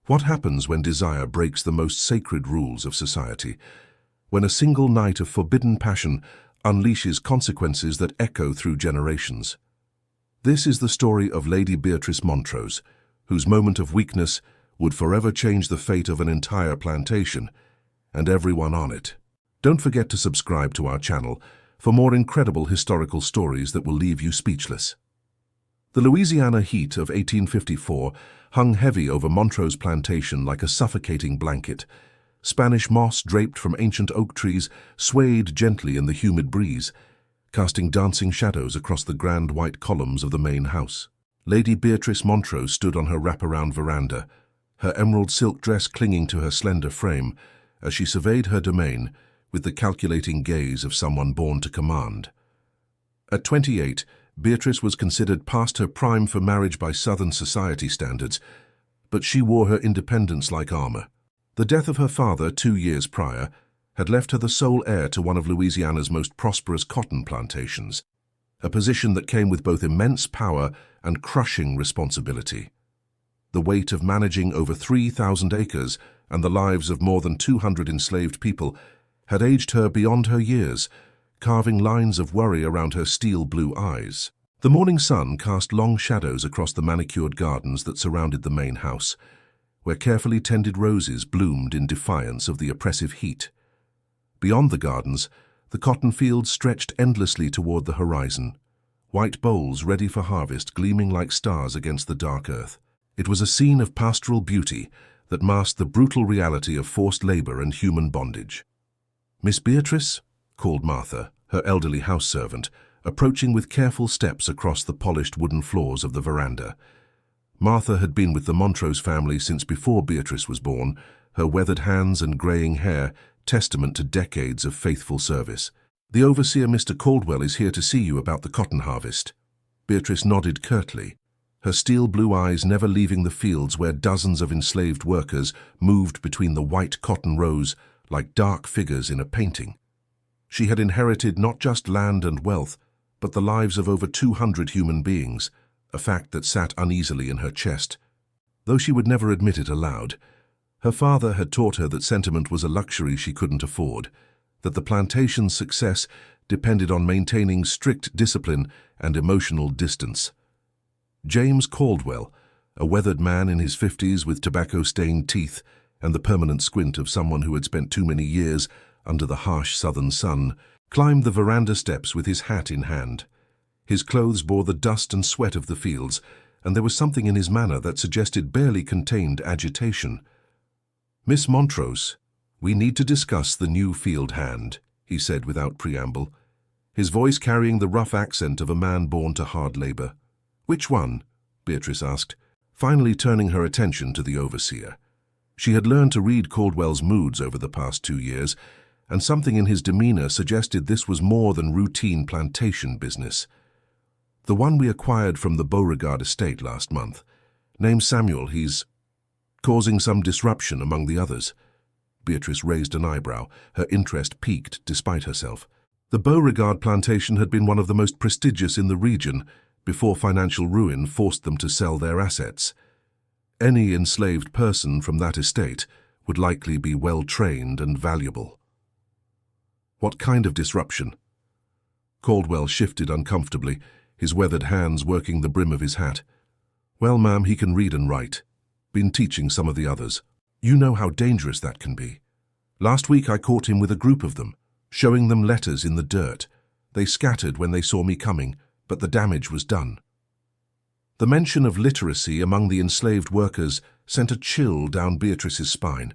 What happens when desire breaks the most sacred rules of society? When a single night of forbidden passion unleashes consequences that echo through generations? This is the story of Lady Beatrice Montrose, whose moment of weakness would forever change the fate of an entire plantation and everyone on it. Don't forget to subscribe to our channel for more incredible historical stories that will leave you speechless. The Louisiana heat of 1854 hung heavy over Montrose Plantation like a suffocating blanket. Spanish moss draped from ancient oak trees swayed gently in the humid breeze, casting dancing shadows across the grand white columns of the main house. Lady Beatrice Montrose stood on her wraparound veranda, her emerald silk dress clinging to her slender frame, as she surveyed her domain with the calculating gaze of someone born to command. At 28, Beatrice was considered past her prime for marriage by Southern society standards, but she wore her independence like armor. The death of her father 2 years prior had left her the sole heir to one of Louisiana's most prosperous cotton plantations, a position that came with both immense power and crushing responsibility. The weight of managing over 3,000 acres and the lives of more than 200 enslaved people had aged her beyond her years, carving lines of worry around her steel-blue eyes. The morning sun cast long shadows across the manicured gardens that surrounded the main house, where carefully tended roses bloomed in defiance of the oppressive heat. Beyond the gardens, the cotton fields stretched endlessly toward the horizon, white bowls ready for harvest gleaming like stars against the dark earth. It was a scene of pastoral beauty that masked the brutal reality of forced labor and human bondage. "Miss Beatrice?" called Martha, her elderly house servant, approaching with careful steps across the polished wooden floors of the veranda. Martha had been with the Montrose family since before Beatrice was born, her weathered hands and graying hair testament to decades of faithful service. "The overseer, Mr. Caldwell, is here to see you about the cotton harvest." Beatrice nodded curtly, her steel-blue eyes never leaving the fields where dozens of enslaved workers moved between the white cotton rows like dark figures in a painting. She had inherited not just land and wealth, but the lives of over 200 human beings, a fact that sat uneasily in her chest. Though she would never admit it aloud, her father had taught her that sentiment was a luxury she couldn't afford, that the plantation's success depended on maintaining strict discipline and emotional distance. James Caldwell, a weathered man in his 50s with tobacco-stained teeth and the permanent squint of someone who had spent too many years under the harsh southern sun, climbed the veranda steps with his hat in hand. His clothes bore the dust and sweat of the fields, and there was something in his manner that suggested barely contained agitation. "Miss Montrose, we need to discuss the new field hand," he said without preamble, his voice carrying the rough accent of a man born to hard labor. "Which one?" Beatrice asked, finally turning her attention to the overseer. She had learned to read Caldwell's moods over the past 2 years, and something in his demeanor suggested this was more than routine plantation business. "The one we acquired from the Beauregard estate last month. Named Samuel, he's causing some disruption among the others." Beatrice raised an eyebrow, her interest piqued despite herself. The Beauregard plantation had been one of the most prestigious in the region before financial ruin forced them to sell their assets. Any enslaved person from that estate would likely be well-trained and valuable. "What kind of disruption?" Caldwell shifted uncomfortably, his weathered hands working the brim of his hat. "Well, ma'am, he can read and write. Been teaching some of the others. You know how dangerous that can be. Last week I caught him with a group of them, showing them letters in the dirt. They scattered when they saw me coming, but the damage was done." The mention of literacy among the enslaved workers sent a chill down Beatrice's spine.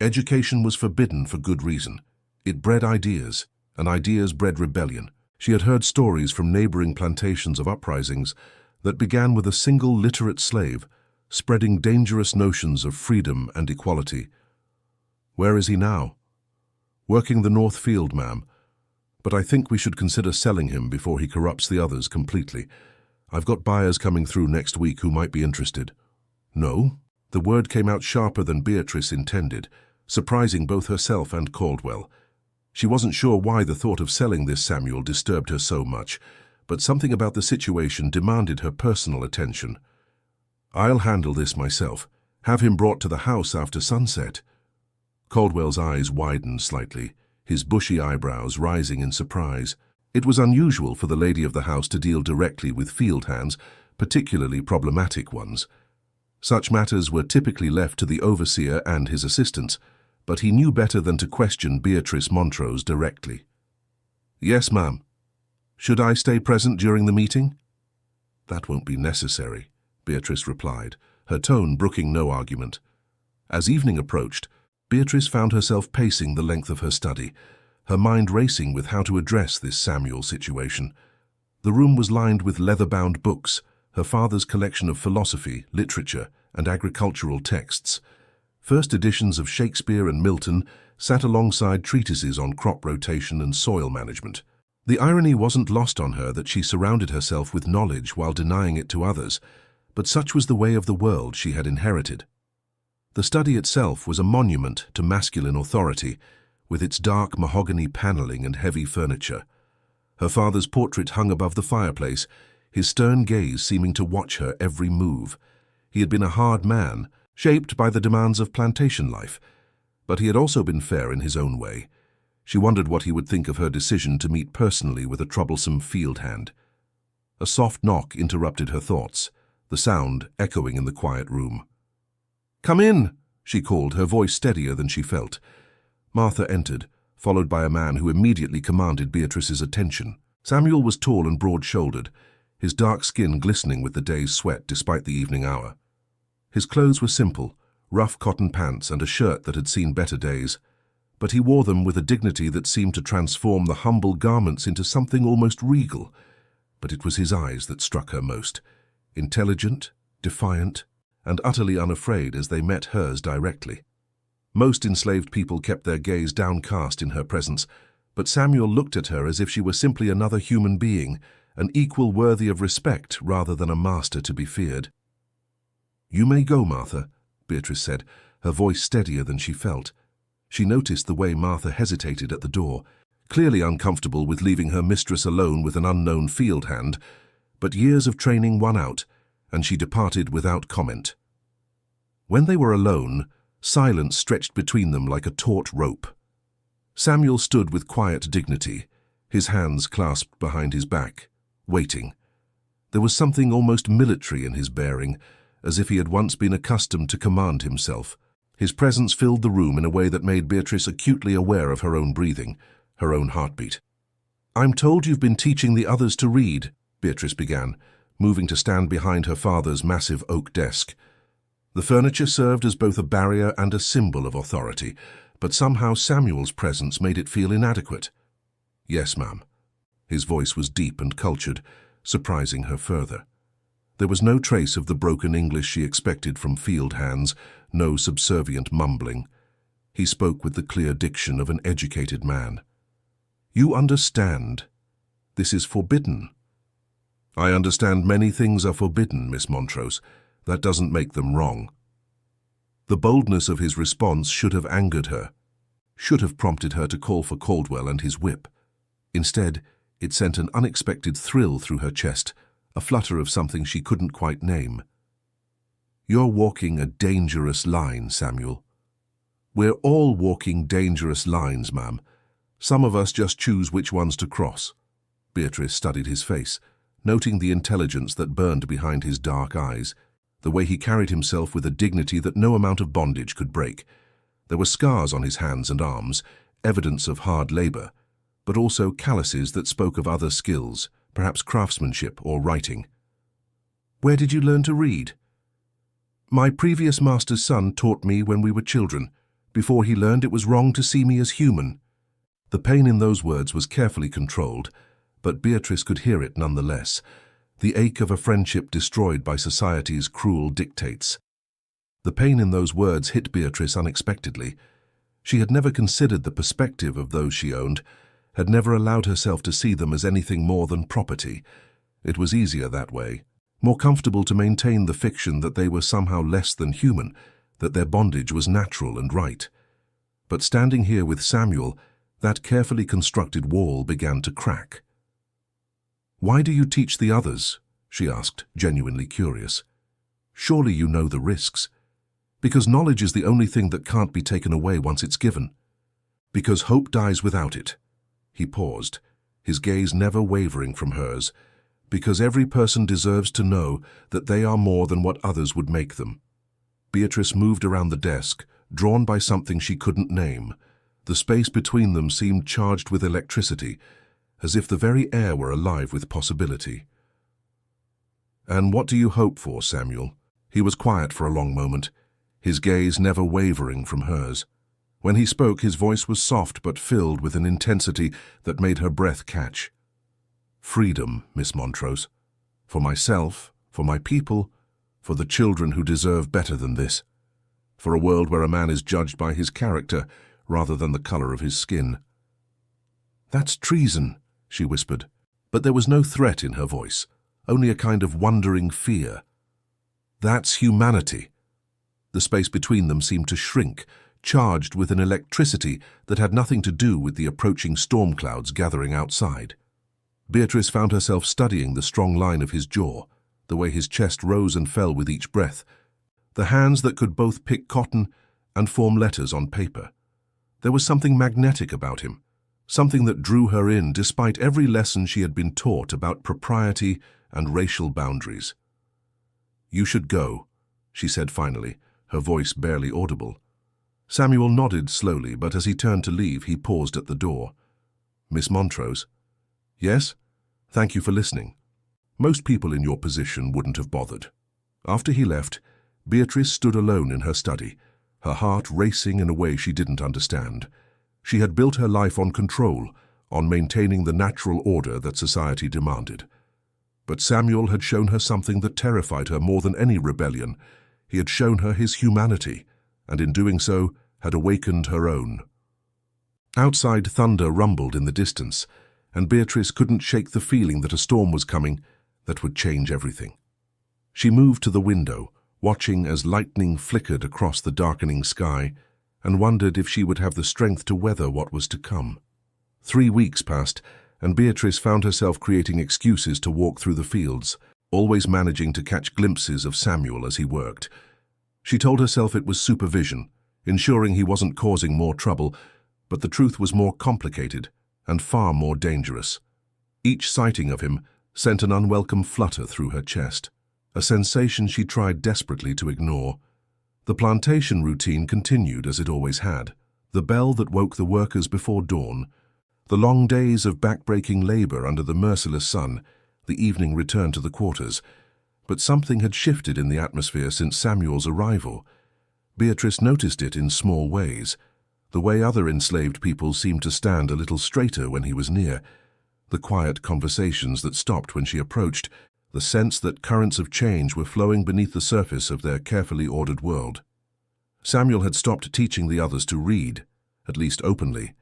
Education was forbidden for good reason. It bred ideas, and ideas bred rebellion. She had heard stories from neighboring plantations of uprisings that began with a single literate slave, spreading dangerous notions of freedom and equality. "Where is he now?" "Working the North Field, ma'am. But I think we should consider selling him before he corrupts the others completely. I've got buyers coming through next week who might be interested." "No?" The word came out sharper than Beatrice intended, surprising both herself and Caldwell. She wasn't sure why the thought of selling this Samuel disturbed her so much, but something about the situation demanded her personal attention. "I'll handle this myself, Have him brought to the house after sunset. Caldwell's eyes widened slightly, his bushy eyebrows rising in surprise. It was unusual for the lady of the house to deal directly with field hands, particularly problematic ones. Such matters were typically left to the overseer and his assistants, but he knew better than to question Beatrice Montrose directly. "Yes, ma'am. Should I stay present during the meeting?" "That won't be necessary," Beatrice replied, her tone brooking no argument. As evening approached, Beatrice found herself pacing the length of her study, her mind racing with how to address this Samuel situation. The room was lined with leather-bound books, her father's collection of philosophy, literature, and agricultural texts. First editions of Shakespeare and Milton sat alongside treatises on crop rotation and soil management. The irony wasn't lost on her that she surrounded herself with knowledge while denying it to others, but such was the way of the world she had inherited. The study itself was a monument to masculine authority, with its dark mahogany paneling and heavy furniture. Her father's portrait hung above the fireplace, his stern gaze seeming to watch her every move. He had been a hard man, shaped by the demands of plantation life, but he had also been fair in his own way. She wondered what he would think of her decision to meet personally with a troublesome field hand. A soft knock interrupted her thoughts, the sound echoing in the quiet room. "Come in," she called, her voice steadier than she felt. Martha entered, followed by a man who immediately commanded Beatrice's attention. Samuel was tall and broad-shouldered, his dark skin glistening with the day's sweat despite the evening hour. His clothes were simple, rough cotton pants and a shirt that had seen better days, but he wore them with a dignity that seemed to transform the humble garments into something almost regal. But it was his eyes that struck her most, intelligent, defiant, and utterly unafraid as they met hers directly. Most enslaved people kept their gaze downcast in her presence, but Samuel looked at her as if she were simply another human being, an equal worthy of respect rather than a master to be feared. "You may go, Martha," Beatrice said, her voice steadier than she felt. She noticed the way Martha hesitated at the door, clearly uncomfortable with leaving her mistress alone with an unknown field hand, but years of training won out, and she departed without comment. When they were alone, silence stretched between them like a taut rope. Samuel stood with quiet dignity, his hands clasped behind his back, waiting. There was something almost military in his bearing, as if he had once been accustomed to command himself. His presence filled the room in a way that made Beatrice acutely aware of her own breathing, her own heartbeat. "I'm told you've been teaching the others to read," Beatrice began, moving to stand behind her father's massive oak desk. The furniture served as both a barrier and a symbol of authority, but somehow Samuel's presence made it feel inadequate. "Yes, ma'am." His voice was deep and cultured, surprising her further. There was no trace of the broken English she expected from field hands, no subservient mumbling. He spoke with the clear diction of an educated man. "You understand. This is forbidden." "I understand many things are forbidden, Miss Montrose. That doesn't make them wrong." The boldness of his response should have angered her, should have prompted her to call for Caldwell and his whip. Instead, it sent an unexpected thrill through her chest, a flutter of something she couldn't quite name. "You're walking a dangerous line, Samuel." "We're all walking dangerous lines, ma'am. Some of us just choose which ones to cross." Beatrice studied his face, noting the intelligence that burned behind his dark eyes, the way he carried himself with a dignity that no amount of bondage could break. There were scars on his hands and arms, evidence of hard labor, but also calluses that spoke of other skills, perhaps craftsmanship or writing. "Where did you learn to read?" "My previous master's son taught me when we were children, before he learned it was wrong to see me as human." The pain in those words was carefully controlled, but Beatrice could hear it nonetheless, the ache of a friendship destroyed by society's cruel dictates. The pain in those words hit Beatrice unexpectedly. She had never considered the perspective of those she owned, had never allowed herself to see them as anything more than property. It was easier that way, more comfortable to maintain the fiction that they were somehow less than human, that their bondage was natural and right. But standing here with Samuel, that carefully constructed wall began to crack. "Why do you teach the others?" she asked, genuinely curious. "Surely you know the risks." Because knowledge is the only thing that can't be taken away once it's given. Because hope dies without it. He paused, his gaze never wavering from hers. Because every person deserves to know that they are more than what others would make them. Beatrice moved around the desk, drawn by something she couldn't name. The space between them seemed charged with electricity, as if the very air were alive with possibility. "And what do you hope for, Samuel?" He was quiet for a long moment, his gaze never wavering from hers. When he spoke, his voice was soft but filled with an intensity that made her breath catch. "Freedom, Miss Montrose. For myself, for my people, for the children who deserve better than this. For a world where a man is judged by his character rather than the color of his skin." "That's treason," she whispered, but there was no threat in her voice, only a kind of wondering fear. "That's humanity." The space between them seemed to shrink, charged with an electricity that had nothing to do with the approaching storm clouds gathering outside. Beatrice found herself studying the strong line of his jaw, the way his chest rose and fell with each breath, the hands that could both pick cotton and form letters on paper. There was something magnetic about him, something that drew her in despite every lesson she had been taught about propriety and racial boundaries. "You should go," she said finally, her voice barely audible. Samuel nodded slowly, but as he turned to leave, he paused at the door. "Miss Montrose?" "Yes? Thank you for listening." Most people in your position wouldn't have bothered. After he left, Beatrice stood alone in her study, her heart racing in a way she didn't understand. She had built her life on control, on maintaining the natural order that society demanded. But Samuel had shown her something that terrified her more than any rebellion. He had shown her his humanity, and in doing so, had awakened her own. Outside, thunder rumbled in the distance, and Beatrice couldn't shake the feeling that a storm was coming that would change everything. She moved to the window, watching as lightning flickered across the darkening sky, and wondered if she would have the strength to weather what was to come. 3 weeks passed, and Beatrice found herself creating excuses to walk through the fields, always managing to catch glimpses of Samuel as he worked. She told herself it was supervision, ensuring he wasn't causing more trouble, but the truth was more complicated and far more dangerous. Each sighting of him sent an unwelcome flutter through her chest, a sensation she tried desperately to ignore. The plantation routine continued as it always had, the bell that woke the workers before dawn, the long days of back-breaking labor under the merciless sun, the evening return to the quarters. But something had shifted in the atmosphere since Samuel's arrival. Beatrice noticed it in small ways. The way other enslaved people seemed to stand a little straighter when he was near, the quiet conversations that stopped when she approached, the sense that currents of change were flowing beneath the surface of their carefully ordered world. Samuel had stopped teaching the others to read, at least openly,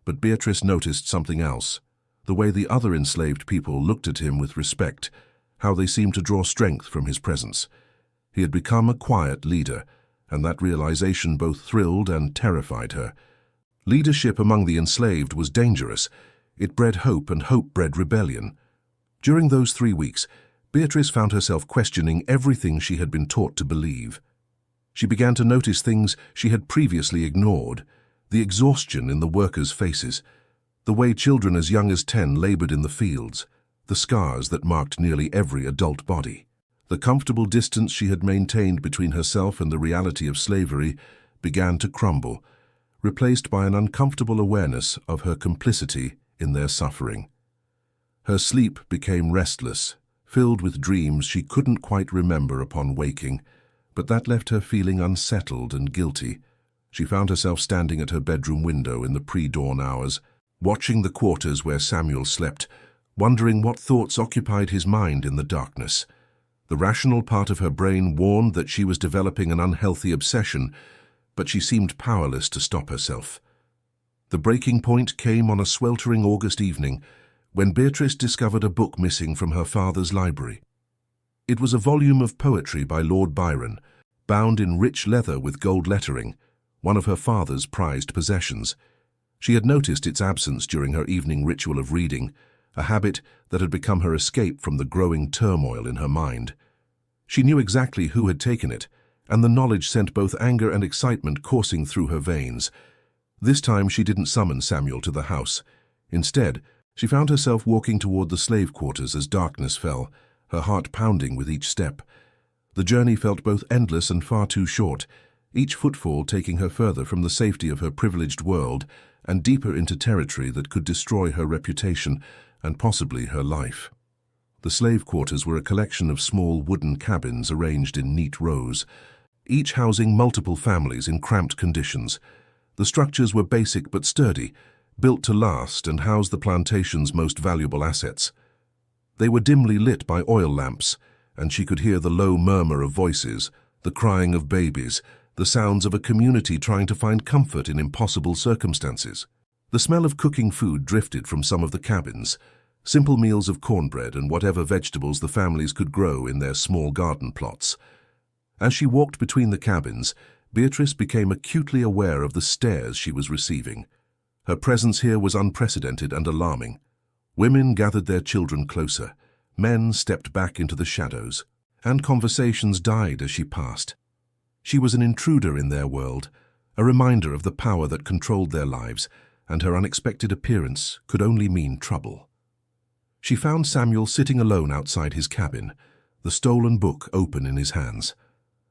but Beatrice noticed something else, the way the other enslaved people looked at him with respect, how they seemed to draw strength from his presence. He had become a quiet leader, and that realization both thrilled and terrified her. Leadership among the enslaved was dangerous. It bred hope, and hope bred rebellion. During those 3 weeks, Beatrice found herself questioning everything she had been taught to believe. She began to notice things she had previously ignored, the exhaustion in the workers' faces, the way children as young as 10 labored in the fields, the scars that marked nearly every adult body. The comfortable distance she had maintained between herself and the reality of slavery began to crumble, replaced by an uncomfortable awareness of her complicity in their suffering. Her sleep became restless, filled with dreams she couldn't quite remember upon waking, but that left her feeling unsettled and guilty. She found herself standing at her bedroom window in the pre-dawn hours, watching the quarters where Samuel slept, wondering what thoughts occupied his mind in the darkness. The rational part of her brain warned that she was developing an unhealthy obsession, but she seemed powerless to stop herself. The breaking point came on a sweltering August evening, when Beatrice discovered a book missing from her father's library. It was a volume of poetry by Lord Byron, bound in rich leather with gold lettering, one of her father's prized possessions. She had noticed its absence during her evening ritual of reading, a habit that had become her escape from the growing turmoil in her mind. She knew exactly who had taken it, and the knowledge sent both anger and excitement coursing through her veins. This time she didn't summon Samuel to the house. Instead, she found herself walking toward the slave quarters as darkness fell, her heart pounding with each step. The journey felt both endless and far too short, each footfall taking her further from the safety of her privileged world and deeper into territory that could destroy her reputation and possibly her life. The slave quarters were a collection of small wooden cabins arranged in neat rows, each housing multiple families in cramped conditions. The structures were basic but sturdy, built to last and house the plantation's most valuable assets. They were dimly lit by oil lamps, and she could hear the low murmur of voices, the crying of babies, the sounds of a community trying to find comfort in impossible circumstances. The smell of cooking food drifted from some of the cabins, simple meals of cornbread and whatever vegetables the families could grow in their small garden plots. As she walked between the cabins, Beatrice became acutely aware of the stares she was receiving. Her presence here was unprecedented and alarming. Women gathered their children closer, men stepped back into the shadows, and conversations died as she passed. She was an intruder in their world, a reminder of the power that controlled their lives, and her unexpected appearance could only mean trouble. She found Samuel sitting alone outside his cabin, the stolen book open in his hands.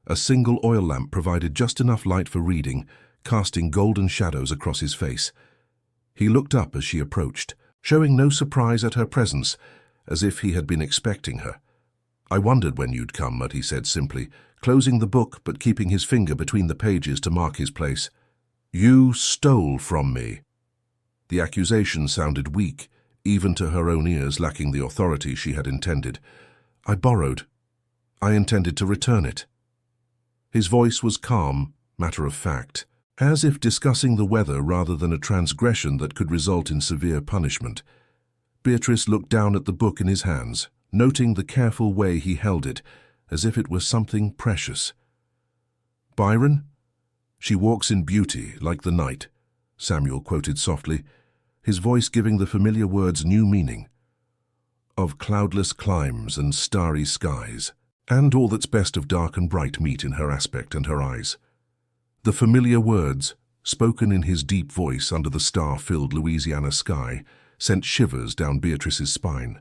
A single oil lamp provided just enough light for reading, casting golden shadows across his face. He looked up as she approached, showing no surprise at her presence, as if he had been expecting her. "I wondered when you'd come," he said simply, closing the book but keeping his finger between the pages to mark his place. "You stole from me." The accusation sounded weak, even to her own ears, lacking the authority she had intended. "I borrowed. I intended to return it." His voice was calm, matter-of-fact, as if discussing the weather rather than a transgression that could result in severe punishment. Beatrice looked down at the book in his hands, noting the careful way he held it, as if it were something precious. "Byron? She walks in beauty, like the night," Samuel quoted softly, his voice giving the familiar words new meaning. "Of cloudless climes and starry skies, and all that's best of dark and bright meet in her aspect and her eyes." The familiar words, spoken in his deep voice under the star-filled Louisiana sky, sent shivers down Beatrice's spine.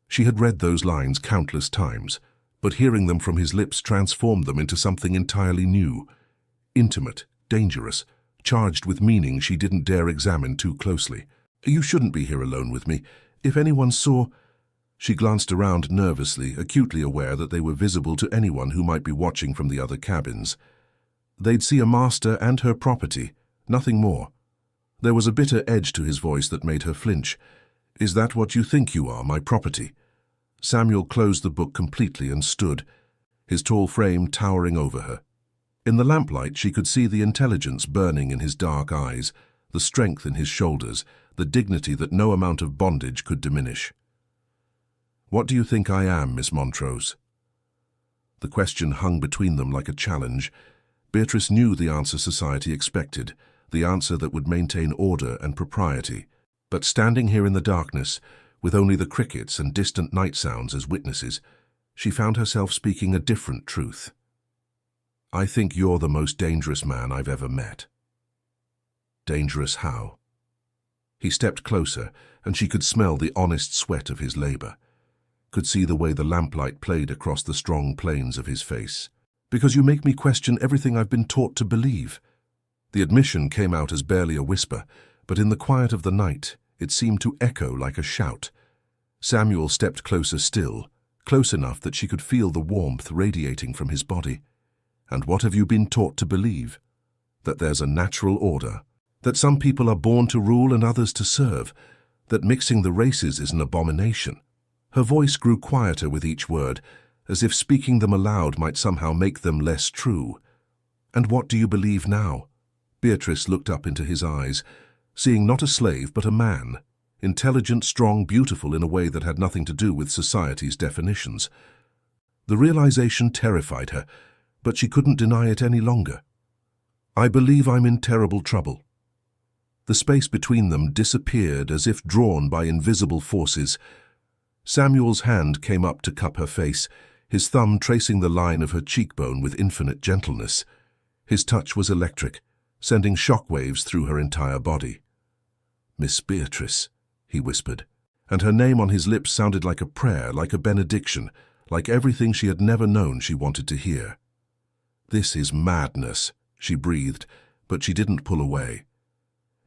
She had read those lines countless times, but hearing them from his lips transformed them into something entirely new, intimate, dangerous, charged with meaning she didn't dare examine too closely. "You shouldn't be here alone with me. If anyone saw—" She glanced around nervously, acutely aware that they were visible to anyone who might be watching from the other cabins. They'd see a master and her property, nothing more. There was a bitter edge to his voice that made her flinch. "Is that what you think you are, my property?" Samuel closed the book completely and stood, his tall frame towering over her. In the lamplight she could see the intelligence burning in his dark eyes, the strength in his shoulders, the dignity that no amount of bondage could diminish. "What do you think I am, Miss Montrose?" The question hung between them like a challenge. Beatrice knew the answer society expected, the answer that would maintain order and propriety. But standing here in the darkness, with only the crickets and distant night sounds as witnesses, she found herself speaking a different truth. "I think you're the most dangerous man I've ever met." "Dangerous how?" He stepped closer, and she could smell the honest sweat of his labor, could see the way the lamplight played across the strong planes of his face. "Because you make me question everything I've been taught to believe." The admission came out as barely a whisper, but in the quiet of the night, it seemed to echo like a shout. Samuel stepped closer still, close enough that she could feel the warmth radiating from his body. "And what have you been taught to believe? That there's a natural order, that some people are born to rule and others to serve, that mixing the races is an abomination." Her voice grew quieter with each word, as if speaking them aloud might somehow make them less true. "And what do you believe now?" Beatrice looked up into his eyes, seeing not a slave but a man, intelligent, strong, beautiful in a way that had nothing to do with society's definitions. The realization terrified her, but she couldn't deny it any longer. "I believe I'm in terrible trouble." The space between them disappeared as if drawn by invisible forces. Samuel's hand came up to cup her face, his thumb tracing the line of her cheekbone with infinite gentleness. His touch was electric, sending shockwaves through her entire body. "Miss Beatrice," he whispered, and her name on his lips sounded like a prayer, like a benediction, like everything she had never known she wanted to hear. "This is madness," she breathed, but she didn't pull away.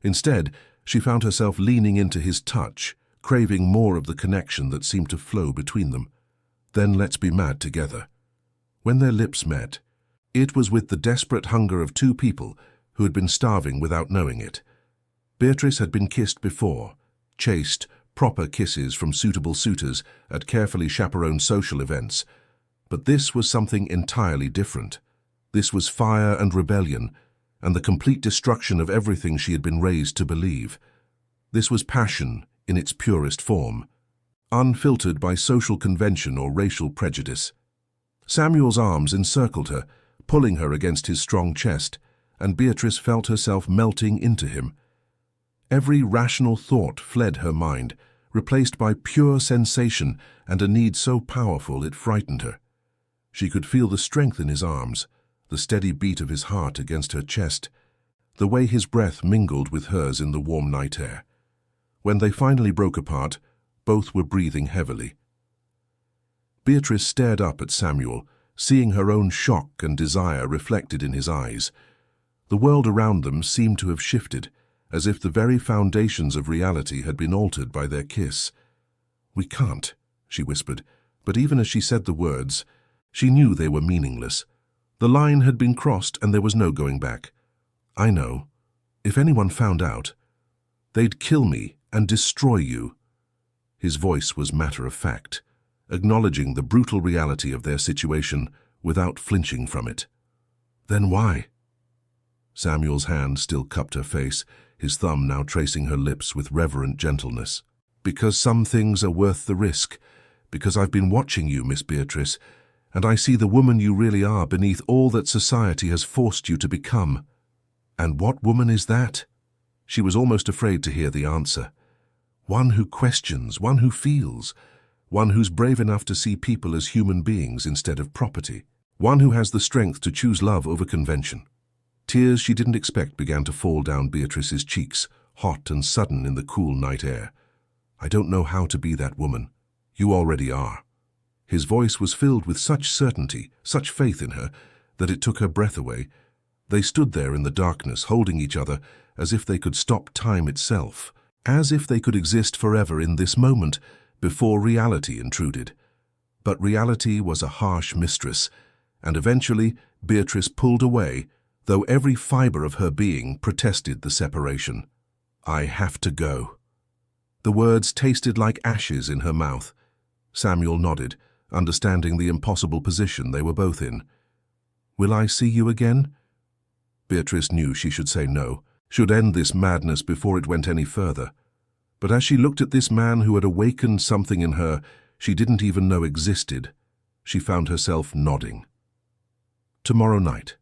Instead, she found herself leaning into his touch, craving more of the connection that seemed to flow between them. Then let's be mad together. When their lips met, it was with the desperate hunger of two people who had been starving without knowing it. Beatrice had been kissed before, chaste, proper kisses from suitable suitors at carefully chaperoned social events. But this was something entirely different. This was fire and rebellion, and the complete destruction of everything she had been raised to believe. This was passion in its purest form, unfiltered by social convention or racial prejudice. Samuel's arms encircled her, pulling her against his strong chest, and Beatrice felt herself melting into him. Every rational thought fled her mind, replaced by pure sensation and a need so powerful it frightened her. She could feel the strength in his arms, the steady beat of his heart against her chest, the way his breath mingled with hers in the warm night air. When they finally broke apart, both were breathing heavily. Beatrice stared up at Samuel, seeing her own shock and desire reflected in his eyes. The world around them seemed to have shifted, as if the very foundations of reality had been altered by their kiss. "We can't," she whispered, but even as she said the words, she knew they were meaningless. The line had been crossed and there was no going back. "I know. If anyone found out, they'd kill me and destroy you." His voice was matter-of-fact, acknowledging the brutal reality of their situation without flinching from it. "Then why?" Samuel's hand still cupped her face, his thumb now tracing her lips with reverent gentleness. "Because some things are worth the risk. Because I've been watching you, Miss Beatrice, and I see the woman you really are beneath all that society has forced you to become." "And what woman is that?" She was almost afraid to hear the answer. "One who questions, one who feels, one who's brave enough to see people as human beings instead of property, one who has the strength to choose love over convention." Tears she didn't expect began to fall down Beatrice's cheeks, hot and sudden in the cool night air. "I don't know how to be that woman. You already are." His voice was filled with such certainty, such faith in her, that it took her breath away. They stood there in the darkness, holding each other as if they could stop time itself, as if they could exist forever in this moment before reality intruded. But reality was a harsh mistress, and eventually Beatrice pulled away, though every fiber of her being protested the separation. "I have to go." The words tasted like ashes in her mouth. Samuel nodded, understanding the impossible position they were both in. "Will I see you again?" Beatrice knew she should say no, should end this madness before it went any further. But as she looked at this man who had awakened something in her she didn't even know existed, she found herself nodding. Tomorrow night.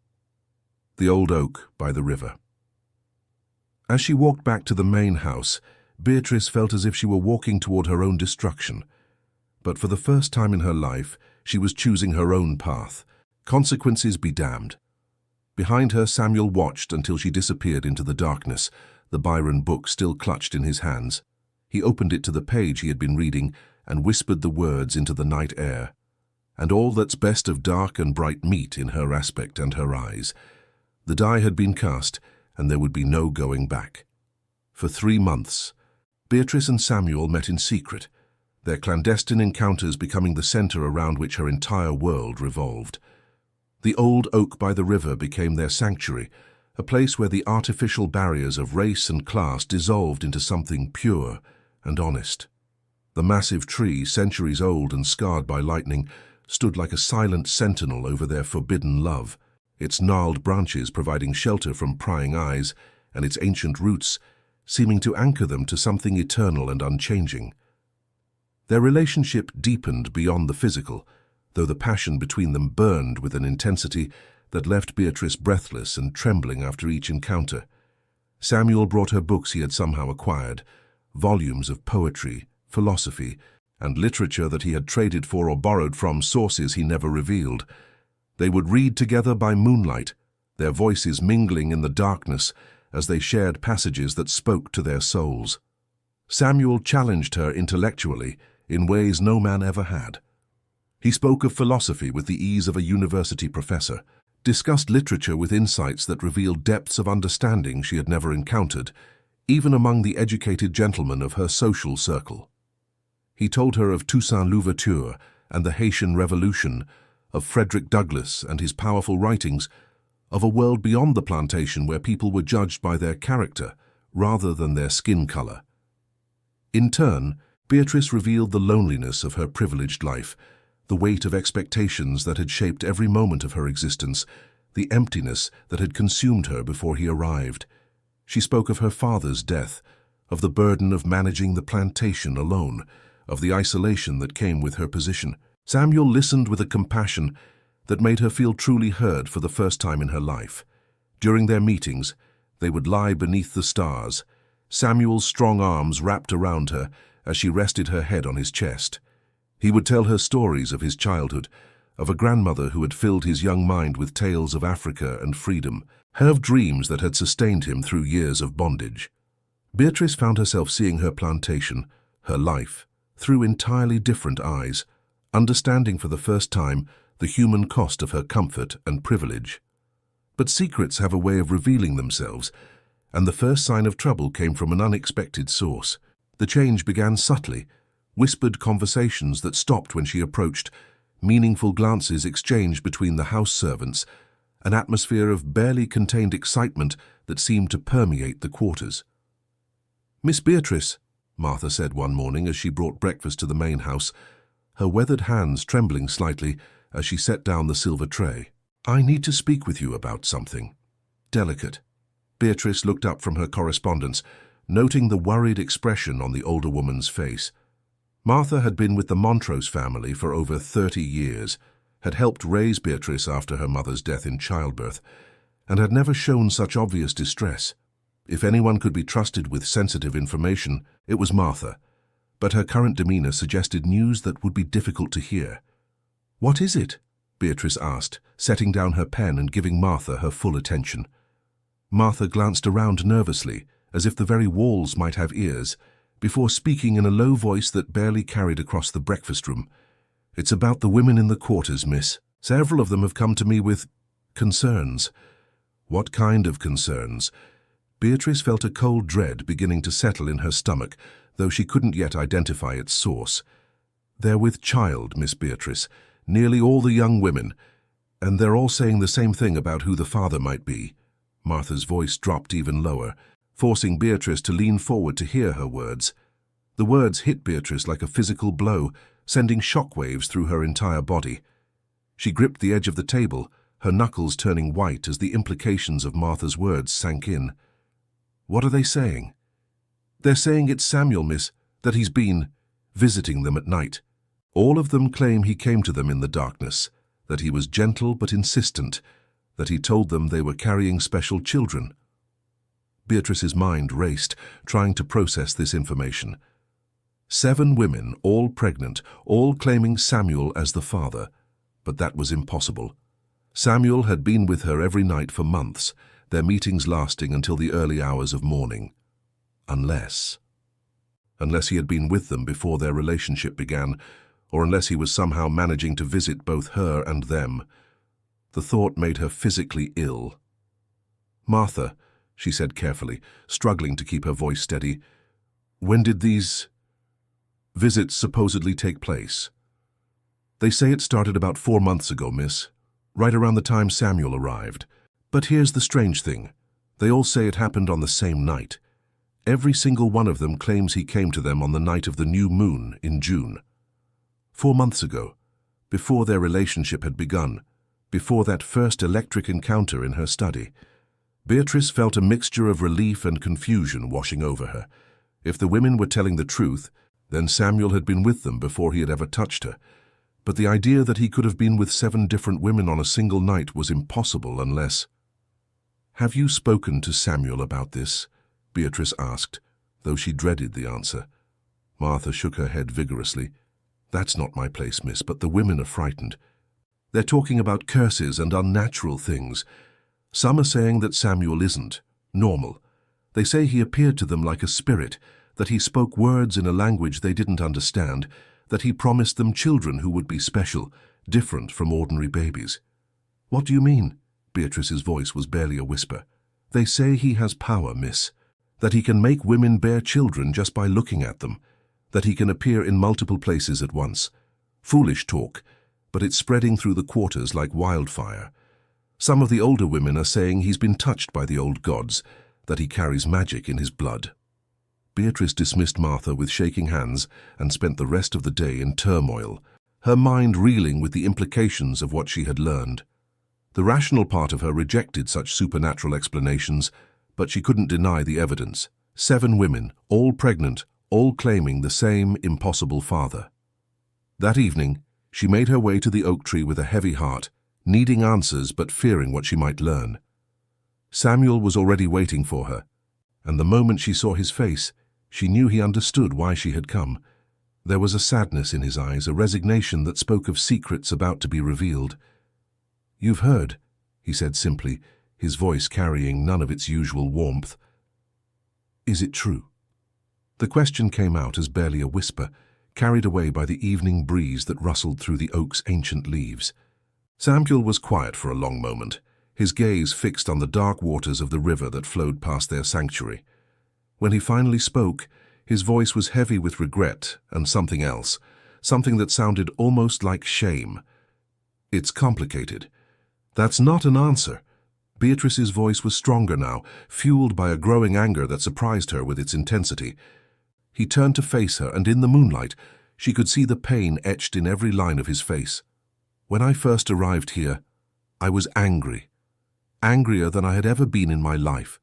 The old oak by the river. As she walked back to the main house, Beatrice felt as if she were walking toward her own destruction. But for the first time in her life, she was choosing her own path. Consequences be damned. Behind her, Samuel watched until she disappeared into the darkness, the Byron book still clutched in his hands. He opened it to the page he had been reading and whispered the words into the night air. "And all that's best of dark and bright meet in her aspect and her eyes." The die had been cast, and there would be no going back. For 3 months, Beatrice and Samuel met in secret, their clandestine encounters becoming the center around which her entire world revolved. The old oak by the river became their sanctuary, a place where the artificial barriers of race and class dissolved into something pure and honest. The massive tree, centuries old and scarred by lightning, stood like a silent sentinel over their forbidden love, its gnarled branches providing shelter from prying eyes, and its ancient roots seeming to anchor them to something eternal and unchanging. Their relationship deepened beyond the physical, though the passion between them burned with an intensity that left Beatrice breathless and trembling after each encounter. Samuel brought her books he had somehow acquired, volumes of poetry, philosophy, and literature that he had traded for or borrowed from sources he never revealed. They would read together by moonlight, their voices mingling in the darkness as they shared passages that spoke to their souls. Samuel challenged her intellectually in ways no man ever had. He spoke of philosophy with the ease of a university professor, discussed literature with insights that revealed depths of understanding she had never encountered, even among the educated gentlemen of her social circle. He told her of Toussaint Louverture and the Haitian Revolution, of Frederick Douglass and his powerful writings, of a world beyond the plantation where people were judged by their character rather than their skin color. In turn, Beatrice revealed the loneliness of her privileged life, the weight of expectations that had shaped every moment of her existence, the emptiness that had consumed her before he arrived. She spoke of her father's death, of the burden of managing the plantation alone, of the isolation that came with her position. Samuel listened with a compassion that made her feel truly heard for the first time in her life. During their meetings, they would lie beneath the stars, Samuel's strong arms wrapped around her as she rested her head on his chest. He would tell her stories of his childhood, of a grandmother who had filled his young mind with tales of Africa and freedom, of dreams that had sustained him through years of bondage. Beatrice found herself seeing her plantation, her life, through entirely different eyes, understanding for the first time the human cost of her comfort and privilege. But secrets have a way of revealing themselves, and the first sign of trouble came from an unexpected source. The change began subtly, whispered conversations that stopped when she approached, meaningful glances exchanged between the house servants, an atmosphere of barely contained excitement that seemed to permeate the quarters. "Miss Beatrice," Martha said one morning as she brought breakfast to the main house, her weathered hands trembling slightly as she set down the silver tray. "I need to speak with you about something delicate." Beatrice looked up from her correspondence, noting the worried expression on the older woman's face. Martha had been with the Montrose family for over 30 years, had helped raise Beatrice after her mother's death in childbirth, and had never shown such obvious distress. If anyone could be trusted with sensitive information, it was Martha, but her current demeanor suggested news that would be difficult to hear. "What is it?" Beatrice asked, setting down her pen and giving Martha her full attention. Martha glanced around nervously, as if the very walls might have ears, before speaking in a low voice that barely carried across the breakfast room. "It's about the women in the quarters, miss. Several of them have come to me with concerns." "What kind of concerns?" Beatrice felt a cold dread beginning to settle in her stomach, though she couldn't yet identify its source. "They're with child, Miss Beatrice, nearly all the young women, and they're all saying the same thing about who the father might be." Martha's voice dropped even lower, forcing Beatrice to lean forward to hear her words. The words hit Beatrice like a physical blow, sending shockwaves through her entire body. She gripped the edge of the table, her knuckles turning white as the implications of Martha's words sank in. "What are they saying?" "They're saying it's Samuel, miss, that he's been visiting them at night. All of them claim he came to them in the darkness, that he was gentle but insistent, that he told them they were carrying special children." Beatrice's mind raced, trying to process this information. 7 women, all pregnant, all claiming Samuel as the father. But that was impossible. Samuel had been with her every night for months, their meetings lasting until the early hours of morning. Unless he had been with them before their relationship began, or unless he was somehow managing to visit both her and them. The thought made her physically ill. "Martha," she said carefully, struggling to keep her voice steady, "when did these visits supposedly take place?" "They say it started about 4 months ago, miss, right around the time Samuel arrived. But here's the strange thing. They all say it happened on the same night. Every single one of them claims he came to them on the night of the new moon in June. 4 months ago, before their relationship had begun, before that first electric encounter in her study." Beatrice felt a mixture of relief and confusion washing over her. If the women were telling the truth, then Samuel had been with them before he had ever touched her. But the idea that he could have been with 7 different women on a single night was impossible unless... "Have you spoken to Samuel about this?" Beatrice asked, though she dreaded the answer. Martha shook her head vigorously. "That's not my place, miss, but the women are frightened. They're talking about curses and unnatural things. Some are saying that Samuel isn't normal. They say he appeared to them like a spirit, that he spoke words in a language they didn't understand, that he promised them children who would be special, different from ordinary babies." "What do you mean?" Beatrice's voice was barely a whisper. "They say he has power, miss. That he can make women bear children just by looking at them. That he can appear in multiple places at once. Foolish talk, but it's spreading through the quarters like wildfire. Some of the older women are saying he's been touched by the old gods, that he carries magic in his blood." Beatrice dismissed Martha with shaking hands and spent the rest of the day in turmoil, her mind reeling with the implications of what she had learned. The rational part of her rejected such supernatural explanations, but she couldn't deny the evidence. 7 women, all pregnant, all claiming the same impossible father. That evening, she made her way to the oak tree with a heavy heart, needing answers but fearing what she might learn. Samuel was already waiting for her, and the moment she saw his face, she knew he understood why she had come. There was a sadness in his eyes, a resignation that spoke of secrets about to be revealed. "You've heard," he said simply, his voice carrying none of its usual warmth. "Is it true?" The question came out as barely a whisper, carried away by the evening breeze that rustled through the oak's ancient leaves. Samuel was quiet for a long moment, his gaze fixed on the dark waters of the river that flowed past their sanctuary. When he finally spoke, his voice was heavy with regret and something else, something that sounded almost like shame. "It's complicated. That's not an answer." Beatrice's voice was stronger now, fueled by a growing anger that surprised her with its intensity. He turned to face her, and in the moonlight, she could see the pain etched in every line of his face. "When I first arrived here, I was angry. Angrier than I had ever been in my life.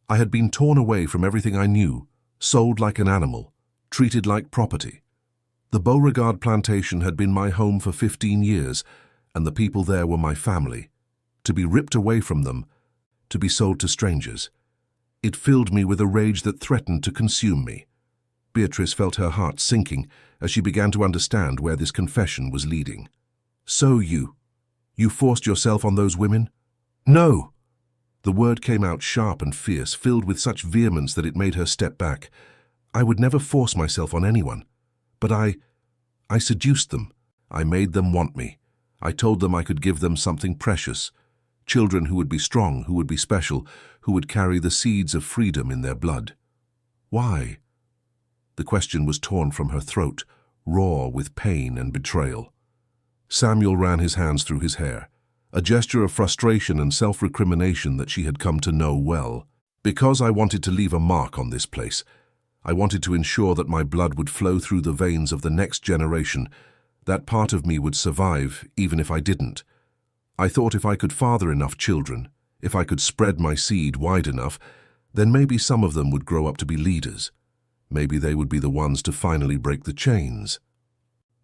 I had been torn away from everything I knew, sold like an animal, treated like property. The Beauregard plantation had been my home for 15 years, and the people there were my family. To be ripped away from them, to be sold to strangers. It filled me with a rage that threatened to consume me." Beatrice felt her heart sinking as she began to understand where this confession was leading. "So you forced yourself on those women?" "No!" The word came out sharp and fierce, filled with such vehemence that it made her step back. "I would never force myself on anyone. But I seduced them. I made them want me. I told them I could give them something precious. Children who would be strong, who would be special, who would carry the seeds of freedom in their blood." "Why?" The question was torn from her throat, raw with pain and betrayal. Samuel ran his hands through his hair, a gesture of frustration and self-recrimination that she had come to know well. "Because I wanted to leave a mark on this place. I wanted to ensure that my blood would flow through the veins of the next generation, that part of me would survive even if I didn't. I thought if I could father enough children, if I could spread my seed wide enough, then maybe some of them would grow up to be leaders. Maybe they would be the ones to finally break the chains."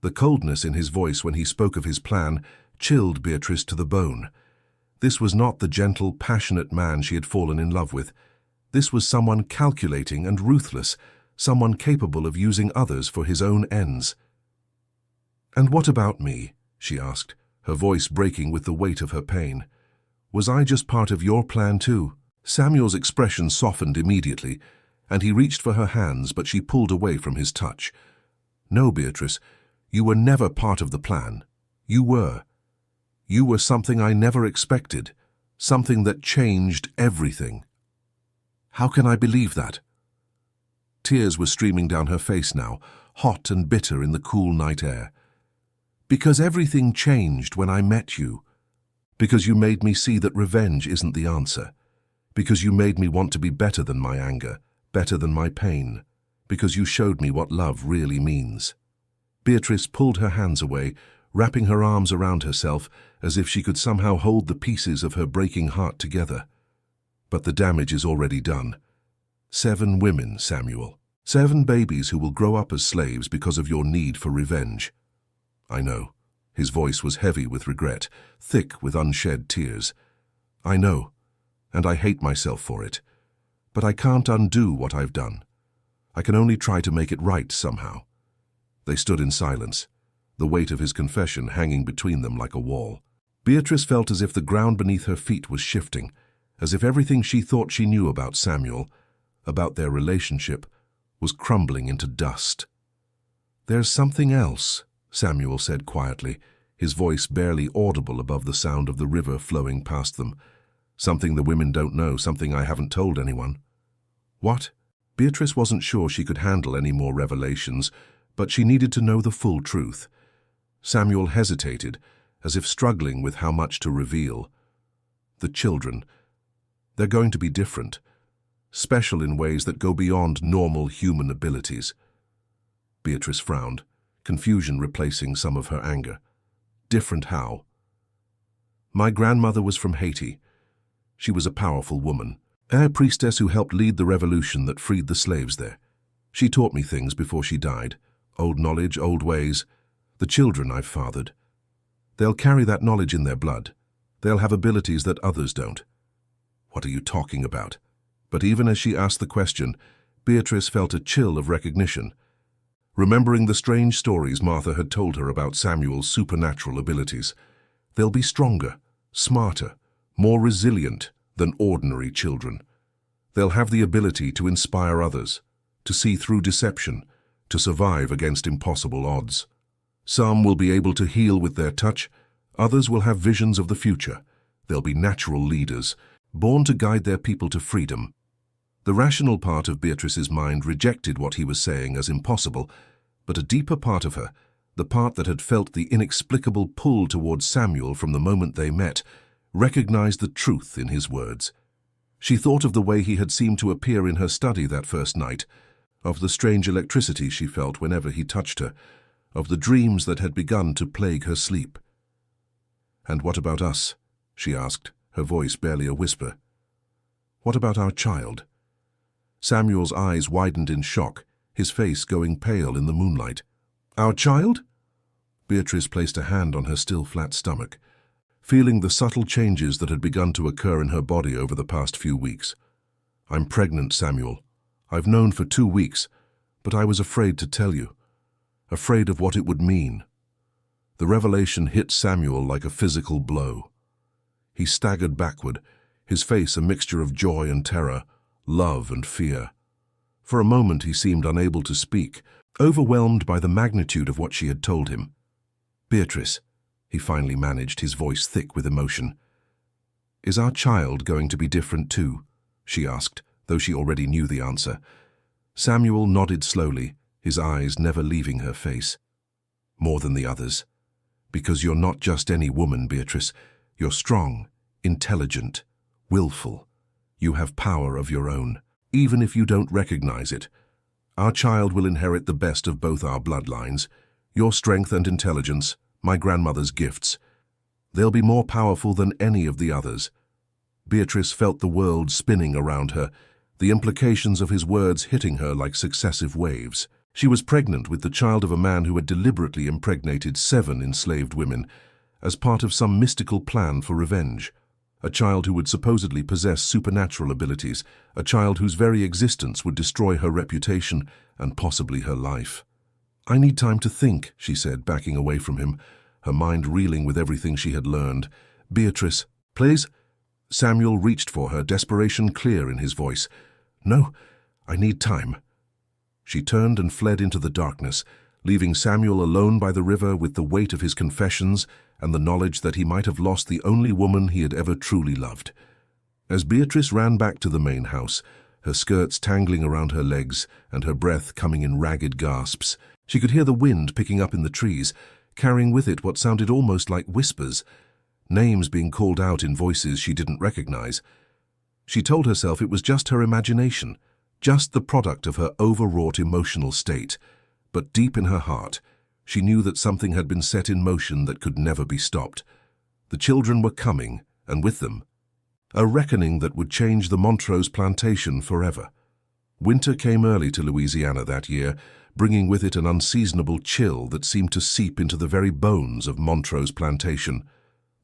The coldness in his voice when he spoke of his plan chilled Beatrice to the bone. This was not the gentle, passionate man she had fallen in love with. This was someone calculating and ruthless, someone capable of using others for his own ends. "And what about me?" she asked, her voice breaking with the weight of her pain. "Was I just part of your plan too?" Samuel's expression softened immediately, and he reached for her hands, but she pulled away from his touch. "No, Beatrice, you were never part of the plan. You were. You were something I never expected, something that changed everything." "How can I believe that?" Tears were streaming down her face now, hot and bitter in the cool night air. "Because everything changed when I met you. Because you made me see that revenge isn't the answer. Because you made me want to be better than my anger, better than my pain. Because you showed me what love really means." Beatrice pulled her hands away, wrapping her arms around herself as if she could somehow hold the pieces of her breaking heart together. "But the damage is already done. 7 women, Samuel. 7 babies who will grow up as slaves because of your need for revenge." "I know." His voice was heavy with regret, thick with unshed tears. "I know, and I hate myself for it. But I can't undo what I've done. I can only try to make it right somehow." They stood in silence, the weight of his confession hanging between them like a wall. Beatrice felt as if the ground beneath her feet was shifting, as if everything she thought she knew about Samuel, about their relationship, was crumbling into dust. "There's something else," Samuel said quietly, his voice barely audible above the sound of the river flowing past them. "Something the women don't know, something I haven't told anyone." "What?" Beatrice wasn't sure she could handle any more revelations, but she needed to know the full truth. Samuel hesitated, as if struggling with how much to reveal. "The children. They're going to be different, special in ways that go beyond normal human abilities." Beatrice frowned, confusion replacing some of her anger. "Different how?" "My grandmother was from Haiti. She was a powerful woman, a priestess who helped lead the revolution that freed the slaves there. She taught me things before she died, old knowledge, old ways. The children I've fathered. They'll carry that knowledge in their blood. They'll have abilities that others don't." "What are you talking about?" But even as she asked the question, Beatrice felt a chill of recognition. Remembering the strange stories Martha had told her about Samuel's supernatural abilities. They'll be stronger, smarter, more resilient than ordinary children. They'll have the ability to inspire others, to see through deception, to survive against impossible odds. Some will be able to heal with their touch, others will have visions of the future. They'll be natural leaders, born to guide their people to freedom. The rational part of Beatrice's mind rejected what he was saying as impossible, but a deeper part of her, the part that had felt the inexplicable pull towards Samuel from the moment they met, recognized the truth in his words. She thought of the way he had seemed to appear in her study that first night, of the strange electricity she felt whenever he touched her, of the dreams that had begun to plague her sleep. "And what about us?" she asked, her voice barely a whisper. "What about our child?" Samuel's eyes widened in shock, his face going pale in the moonlight. "Our child?" Beatrice placed a hand on her still flat stomach, feeling the subtle changes that had begun to occur in her body over the past few weeks. "I'm pregnant, Samuel. I've known for 2 weeks, but I was afraid to tell you. Afraid of what it would mean." The revelation hit Samuel like a physical blow. He staggered backward, his face a mixture of joy and terror, love and fear. For a moment he seemed unable to speak, overwhelmed by the magnitude of what she had told him. "Beatrice," he finally managed, his voice thick with emotion. "Is our child going to be different too?" she asked, though she already knew the answer. Samuel nodded slowly, his eyes never leaving her face. "More than the others. Because you're not just any woman, Beatrice. You're strong, intelligent, willful. You have power of your own, even if you don't recognize it. Our child will inherit the best of both our bloodlines, your strength and intelligence, my grandmother's gifts. They'll be more powerful than any of the others." Beatrice felt the world spinning around her, the implications of his words hitting her like successive waves. She was pregnant with the child of a man who had deliberately impregnated 7 enslaved women as part of some mystical plan for revenge. A child who would supposedly possess supernatural abilities, a child whose very existence would destroy her reputation and possibly her life. "I need time to think," she said, backing away from him, her mind reeling with everything she had learned. "Beatrice, please?" Samuel reached for her, desperation clear in his voice. "No, I need time." She turned and fled into the darkness, leaving Samuel alone by the river with the weight of his confessions and the knowledge that he might have lost the only woman he had ever truly loved. As Beatrice ran back to the main house, her skirts tangling around her legs and her breath coming in ragged gasps, she could hear the wind picking up in the trees, carrying with it what sounded almost like whispers, names being called out in voices she didn't recognize. She told herself it was just her imagination, just the product of her overwrought emotional state, but deep in her heart, she knew that something had been set in motion that could never be stopped. The children were coming, and with them, a reckoning that would change the Montrose plantation forever. Winter came early to Louisiana that year, bringing with it an unseasonable chill that seemed to seep into the very bones of Montrose plantation.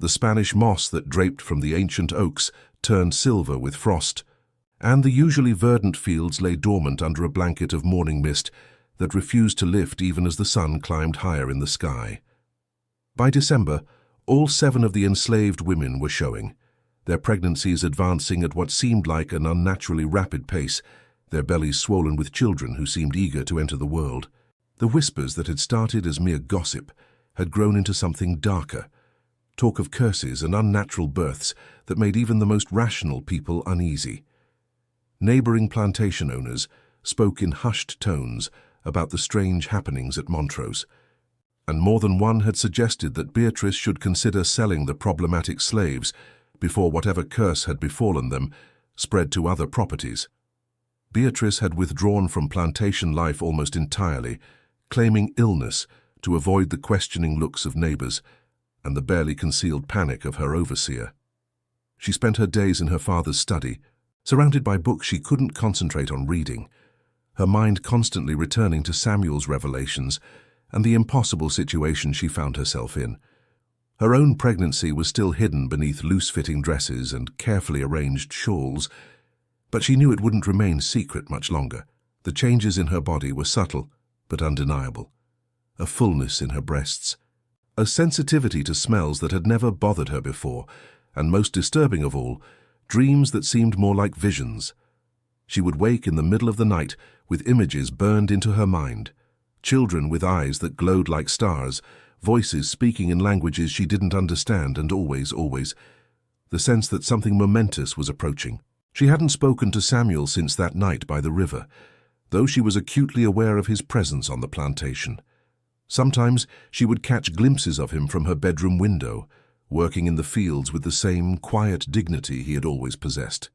The Spanish moss that draped from the ancient oaks turned silver with frost, and the usually verdant fields lay dormant under a blanket of morning mist that refused to lift even as the sun climbed higher in the sky. By December, all 7 of the enslaved women were showing, their pregnancies advancing at what seemed like an unnaturally rapid pace, their bellies swollen with children who seemed eager to enter the world. The whispers that had started as mere gossip had grown into something darker, talk of curses and unnatural births that made even the most rational people uneasy. Neighboring plantation owners spoke in hushed tones about the strange happenings at Montrose, and more than one had suggested that Beatrice should consider selling the problematic slaves before whatever curse had befallen them spread to other properties. Beatrice had withdrawn from plantation life almost entirely, claiming illness to avoid the questioning looks of neighbors and the barely concealed panic of her overseer. She spent her days in her father's study, surrounded by books she couldn't concentrate on reading, her mind constantly returning to Samuel's revelations and the impossible situation she found herself in. Her own pregnancy was still hidden beneath loose-fitting dresses and carefully arranged shawls, but she knew it wouldn't remain secret much longer. The changes in her body were subtle but undeniable. A fullness in her breasts, a sensitivity to smells that had never bothered her before, and most disturbing of all, dreams that seemed more like visions. She would wake in the middle of the night with images burned into her mind, children with eyes that glowed like stars, voices speaking in languages she didn't understand, and always, the sense that something momentous was approaching. She hadn't spoken to Samuel since that night by the river, though she was acutely aware of his presence on the plantation. Sometimes she would catch glimpses of him from her bedroom window, working in the fields with the same quiet dignity he had always possessed.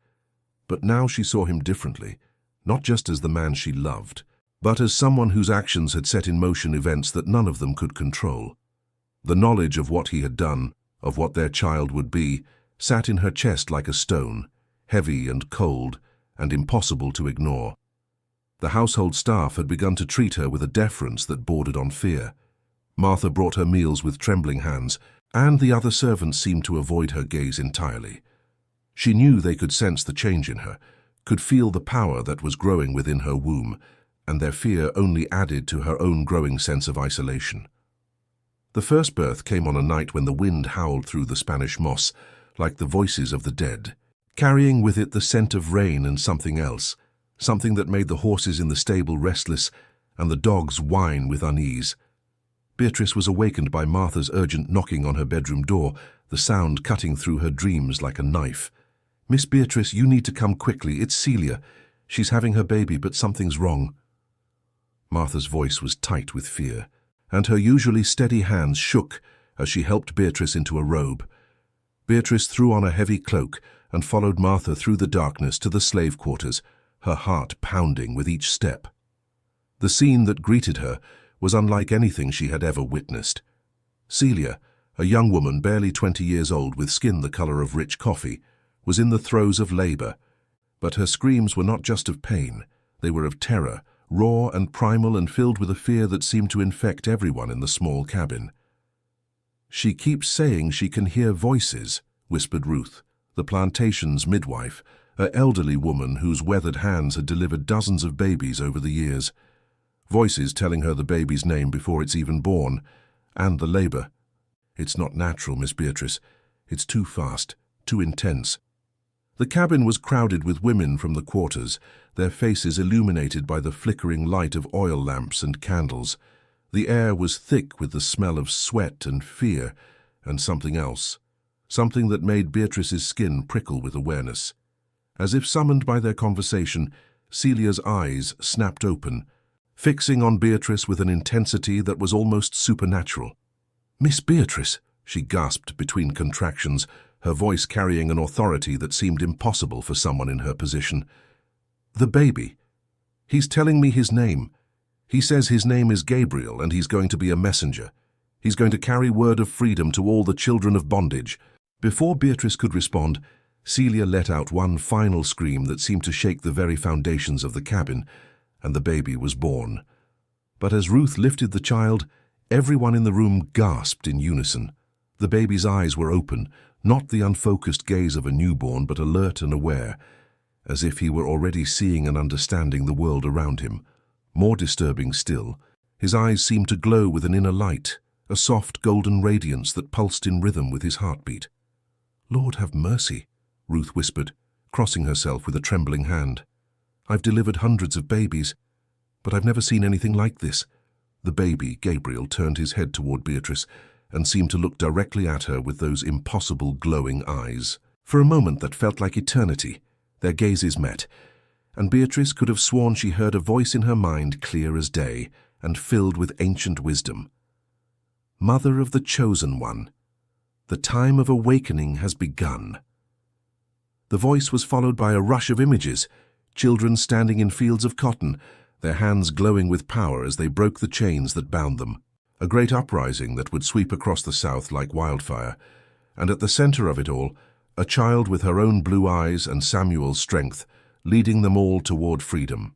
But now she saw him differently, not just as the man she loved, but as someone whose actions had set in motion events that none of them could control. The knowledge of what he had done, of what their child would be, sat in her chest like a stone, heavy and cold and impossible to ignore. The household staff had begun to treat her with a deference that bordered on fear. Martha brought her meals with trembling hands, and the other servants seemed to avoid her gaze entirely. She knew they could sense the change in her, could feel the power that was growing within her womb, and their fear only added to her own growing sense of isolation. The first birth came on a night when the wind howled through the Spanish moss, like the voices of the dead, carrying with it the scent of rain and something else, something that made the horses in the stable restless and the dogs whine with unease. Beatrice was awakened by Martha's urgent knocking on her bedroom door, the sound cutting through her dreams like a knife. "Miss Beatrice, you need to come quickly. It's Celia. She's having her baby, but something's wrong." Martha's voice was tight with fear, and her usually steady hands shook as she helped Beatrice into a robe. Beatrice threw on a heavy cloak and followed Martha through the darkness to the slave quarters, her heart pounding with each step. The scene that greeted her was unlike anything she had ever witnessed. Celia, a young woman barely 20 years old with skin the color of rich coffee, was in the throes of labor, but her screams were not just of pain, they were of terror, raw and primal and filled with a fear that seemed to infect everyone in the small cabin. "She keeps saying she can hear voices," whispered Ruth, the plantation's midwife, an elderly woman whose weathered hands had delivered dozens of babies over the years. Voices telling her the baby's name before it's even born, and the labor. "It's not natural, Miss Beatrice. It's too fast, too intense." The cabin was crowded with women from the quarters, their faces illuminated by the flickering light of oil lamps and candles. The air was thick with the smell of sweat and fear, and something else, something that made Beatrice's skin prickle with awareness. As if summoned by their conversation, Celia's eyes snapped open, fixing on Beatrice with an intensity that was almost supernatural. "Miss Beatrice," she gasped between contractions, her voice carrying an authority that seemed impossible for someone in her position. "The baby. He's telling me his name. He says his name is Gabriel and he's going to be a messenger. He's going to carry word of freedom to all the children of bondage." Before Beatrice could respond, Celia let out one final scream that seemed to shake the very foundations of the cabin, and the baby was born. But as Ruth lifted the child, everyone in the room gasped in unison. The baby's eyes were open, not the unfocused gaze of a newborn, but alert and aware, as if he were already seeing and understanding the world around him. More disturbing still, his eyes seemed to glow with an inner light, a soft golden radiance that pulsed in rhythm with his heartbeat. "Lord have mercy," Ruth whispered, crossing herself with a trembling hand. "I've delivered hundreds of babies, but I've never seen anything like this." The baby, Gabriel, turned his head toward Beatrice and seemed to look directly at her with those impossible glowing eyes. For a moment that felt like eternity, their gazes met, and Beatrice could have sworn she heard a voice in her mind clear as day and filled with ancient wisdom. "Mother of the Chosen One, the time of awakening has begun." The voice was followed by a rush of images, children standing in fields of cotton, their hands glowing with power as they broke the chains that bound them. A great uprising that would sweep across the South like wildfire, and at the center of it all, a child with her own blue eyes and Samuel's strength, leading them all toward freedom.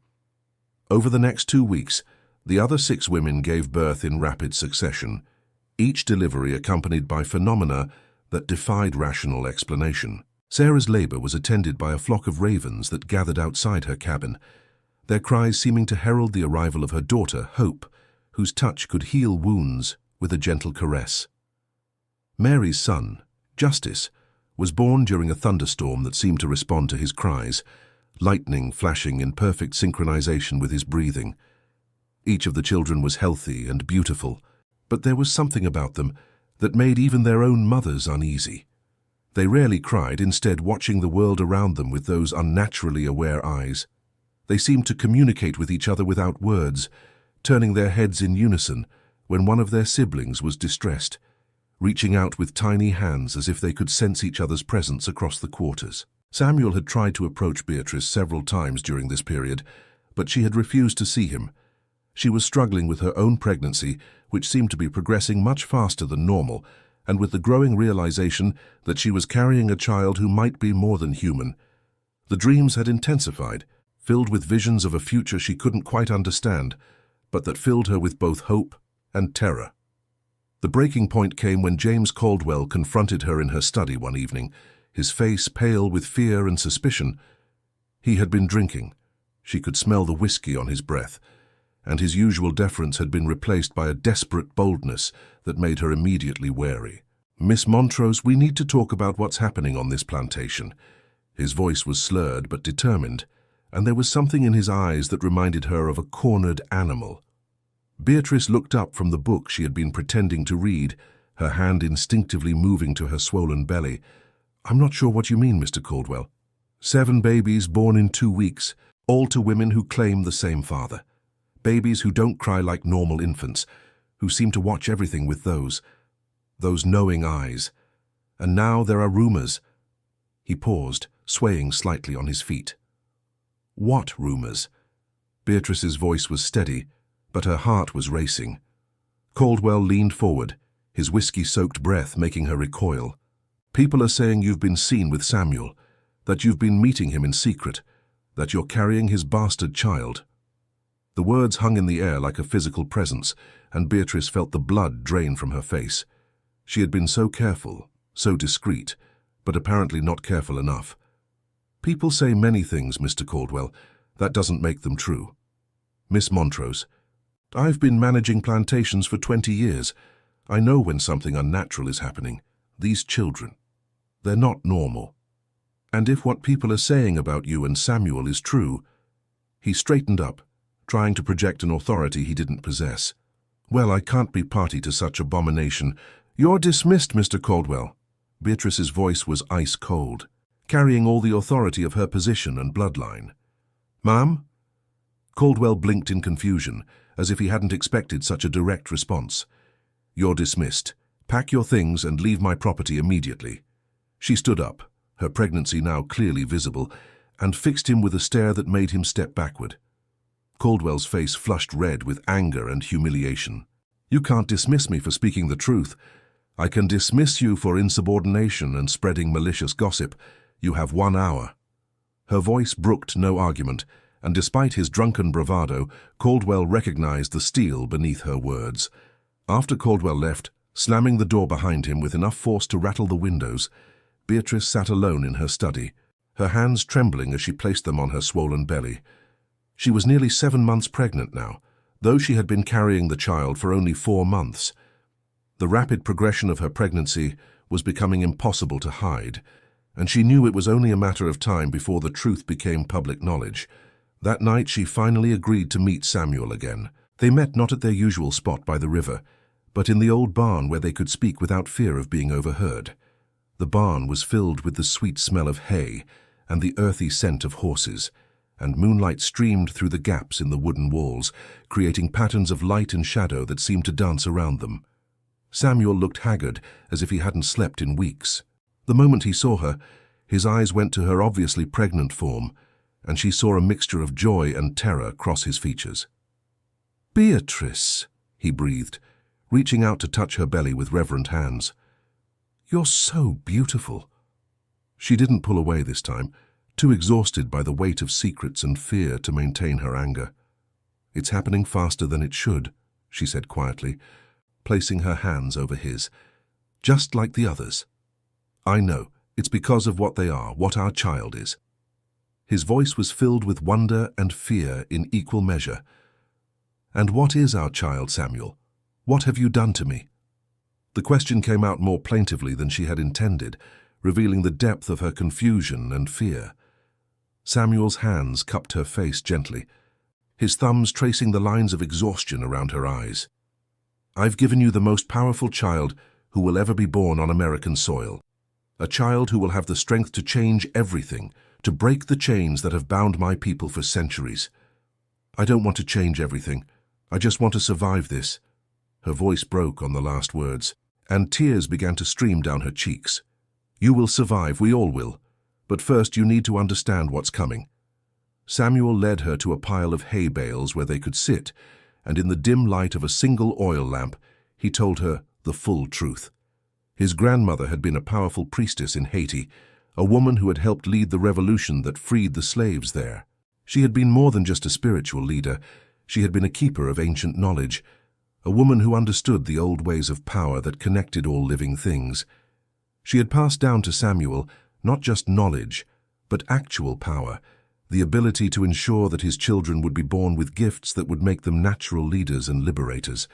Over the next 2 weeks, the other 6 women gave birth in rapid succession, each delivery accompanied by phenomena that defied rational explanation. Sarah's labor was attended by a flock of ravens that gathered outside her cabin, their cries seeming to herald the arrival of her daughter, Hope, whose touch could heal wounds with a gentle caress. Mary's son, Justice, was born during a thunderstorm that seemed to respond to his cries, lightning flashing in perfect synchronization with his breathing. Each of the children was healthy and beautiful, but there was something about them that made even their own mothers uneasy. They rarely cried, instead watching the world around them with those unnaturally aware eyes. They seemed to communicate with each other without words, turning their heads in unison when one of their siblings was distressed, reaching out with tiny hands as if they could sense each other's presence across the quarters. Samuel had tried to approach Beatrice several times during this period, but she had refused to see him. She was struggling with her own pregnancy, which seemed to be progressing much faster than normal, and with the growing realization that she was carrying a child who might be more than human. The dreams had intensified, filled with visions of a future she couldn't quite understand, but that filled her with both hope and terror. The breaking point came when James Caldwell confronted her in her study one evening, his face pale with fear and suspicion. He had been drinking. She could smell the whiskey on his breath, and his usual deference had been replaced by a desperate boldness that made her immediately wary. "Miss Montrose, we need to talk about what's happening on this plantation." His voice was slurred but determined, and there was something in his eyes that reminded her of a cornered animal. Beatrice looked up from the book she had been pretending to read, her hand instinctively moving to her swollen belly. "I'm not sure what you mean, Mr. Caldwell." 7 babies born in 2 weeks, all to women who claim the same father. Babies who don't cry like normal infants, who seem to watch everything with those knowing eyes. And now there are rumors. He paused, swaying slightly on his feet. "What rumors?" Beatrice's voice was steady, but her heart was racing. Caldwell leaned forward, his whiskey-soaked breath making her recoil. "People are saying you've been seen with Samuel, that you've been meeting him in secret, that you're carrying his bastard child." The words hung in the air like a physical presence, and Beatrice felt the blood drain from her face. She had been so careful, so discreet, but apparently not careful enough. "People say many things, Mr. Caldwell. That doesn't make them true." "Miss Montrose, I've been managing plantations for 20 years. I know when something unnatural is happening. These children, they're not normal. And if what people are saying about you and Samuel is true..." He straightened up, trying to project an authority he didn't possess. "Well, I can't be party to such abomination." "You're dismissed, Mr. Caldwell." Beatrice's voice was ice cold, carrying all the authority of her position and bloodline. "Ma'am?" Caldwell blinked in confusion, as if he hadn't expected such a direct response. "You're dismissed. Pack your things and leave my property immediately." She stood up, her pregnancy now clearly visible, and fixed him with a stare that made him step backward. Caldwell's face flushed red with anger and humiliation. "You can't dismiss me for speaking the truth. I can dismiss you for insubordination and spreading malicious gossip. You have 1 hour." Her voice brooked no argument, and despite his drunken bravado, Caldwell recognized the steel beneath her words. After Caldwell left, slamming the door behind him with enough force to rattle the windows, Beatrice sat alone in her study, her hands trembling as she placed them on her swollen belly. She was nearly 7 months pregnant now, though she had been carrying the child for only 4 months. The rapid progression of her pregnancy was becoming impossible to hide, and she knew it was only a matter of time before the truth became public knowledge. That night she finally agreed to meet Samuel again. They met not at their usual spot by the river, but in the old barn where they could speak without fear of being overheard. The barn was filled with the sweet smell of hay and the earthy scent of horses, and moonlight streamed through the gaps in the wooden walls, creating patterns of light and shadow that seemed to dance around them. Samuel looked haggard, as if he hadn't slept in weeks. The moment he saw her, his eyes went to her obviously pregnant form, and she saw a mixture of joy and terror cross his features. "Beatrice," he breathed, reaching out to touch her belly with reverent hands. "You're so beautiful." She didn't pull away this time, too exhausted by the weight of secrets and fear to maintain her anger. "It's happening faster than it should," she said quietly, placing her hands over his. "Just like the others. I know, it's because of what they are, what our child is." His voice was filled with wonder and fear in equal measure. "And what is our child, Samuel? What have you done to me?" The question came out more plaintively than she had intended, revealing the depth of her confusion and fear. Samuel's hands cupped her face gently, his thumbs tracing the lines of exhaustion around her eyes. "I've given you the most powerful child who will ever be born on American soil. A child who will have the strength to change everything, to break the chains that have bound my people for centuries. I don't want to change everything. I just want to survive this." Her voice broke on the last words, and tears began to stream down her cheeks. "You will survive, we all will. But first you need to understand what's coming." Samuel led her to a pile of hay bales where they could sit, and in the dim light of a single oil lamp, he told her the full truth. His grandmother had been a powerful priestess in Haiti, a woman who had helped lead the revolution that freed the slaves there. She had been more than just a spiritual leader. She had been a keeper of ancient knowledge, a woman who understood the old ways of power that connected all living things. She had passed down to Samuel not just knowledge, but actual power, the ability to ensure that his children would be born with gifts that would make them natural leaders and liberators.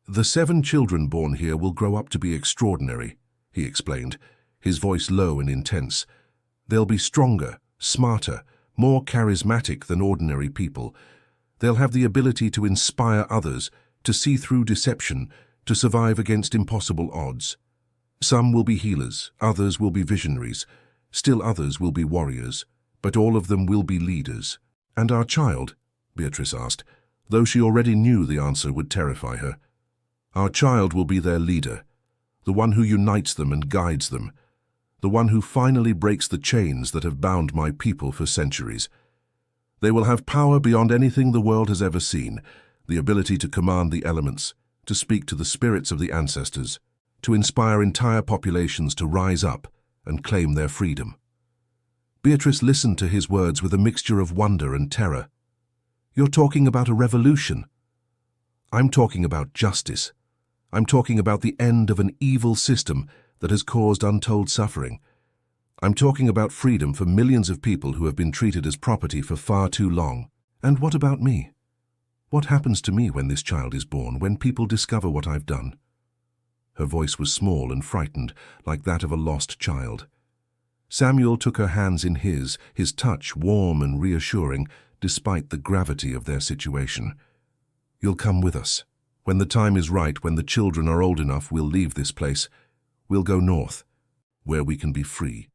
"The 7 children born here will grow up to be extraordinary," he explained, his voice low and intense. "They'll be stronger, smarter, more charismatic than ordinary people. They'll have the ability to inspire others, to see through deception, to survive against impossible odds. Some will be healers, others will be visionaries, still others will be warriors, but all of them will be leaders." "And our child?" Beatrice asked, though she already knew the answer would terrify her. "Our child will be their leader, the one who unites them and guides them, the one who finally breaks the chains that have bound my people for centuries. They will have power beyond anything the world has ever seen, the ability to command the elements, to speak to the spirits of the ancestors, to inspire entire populations to rise up and claim their freedom." Beatrice listened to his words with a mixture of wonder and terror. "You're talking about a revolution." "I'm talking about justice. I'm talking about the end of an evil system that has caused untold suffering. I'm talking about freedom for millions of people who have been treated as property for far too long. And what about me? What happens to me when this child is born, when people discover what I've done?" Her voice was small and frightened, like that of a lost child. Samuel took her hands in his touch warm and reassuring, despite the gravity of their situation. "You'll come with us. When the time is right, when the children are old enough, we'll leave this place. We'll go north, where we can be free,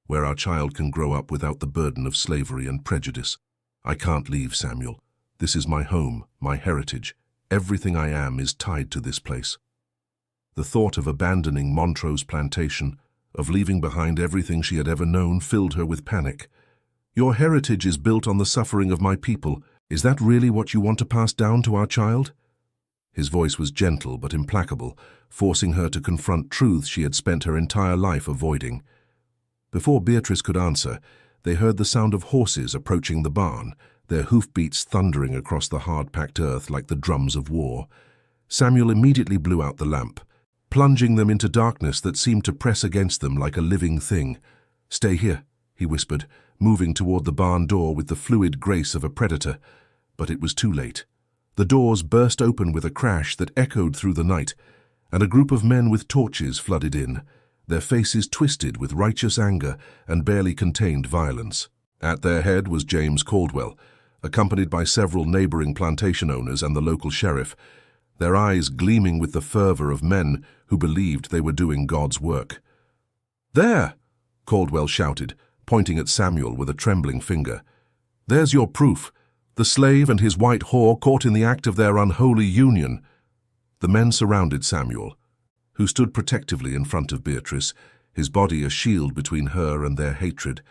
where our child can grow up without the burden of slavery and prejudice. I can't leave, Samuel. This is my home, my heritage. Everything I am is tied to this place." The thought of abandoning Montrose Plantation, of leaving behind everything she had ever known, filled her with panic. "Your heritage is built on the suffering of my people. Is that really what you want to pass down to our child?" His voice was gentle but implacable, forcing her to confront truths she had spent her entire life avoiding. Before Beatrice could answer, they heard the sound of horses approaching the barn, their hoofbeats thundering across the hard-packed earth like the drums of war. Samuel immediately blew out the lamp, plunging them into darkness that seemed to press against them like a living thing. "Stay here," he whispered, moving toward the barn door with the fluid grace of a predator. But it was too late. The doors burst open with a crash that echoed through the night, and a group of men with torches flooded in, their faces twisted with righteous anger and barely contained violence. At their head was James Caldwell, accompanied by several neighboring plantation owners and the local sheriff, their eyes gleaming with the fervor of men who believed they were doing God's work. "There!" Caldwell shouted, pointing at Samuel with a trembling finger. "There's your proof. The slave and his white whore caught in the act of their unholy union." The men surrounded Samuel, who stood protectively in front of Beatrice, his body a shield between her and their hatred.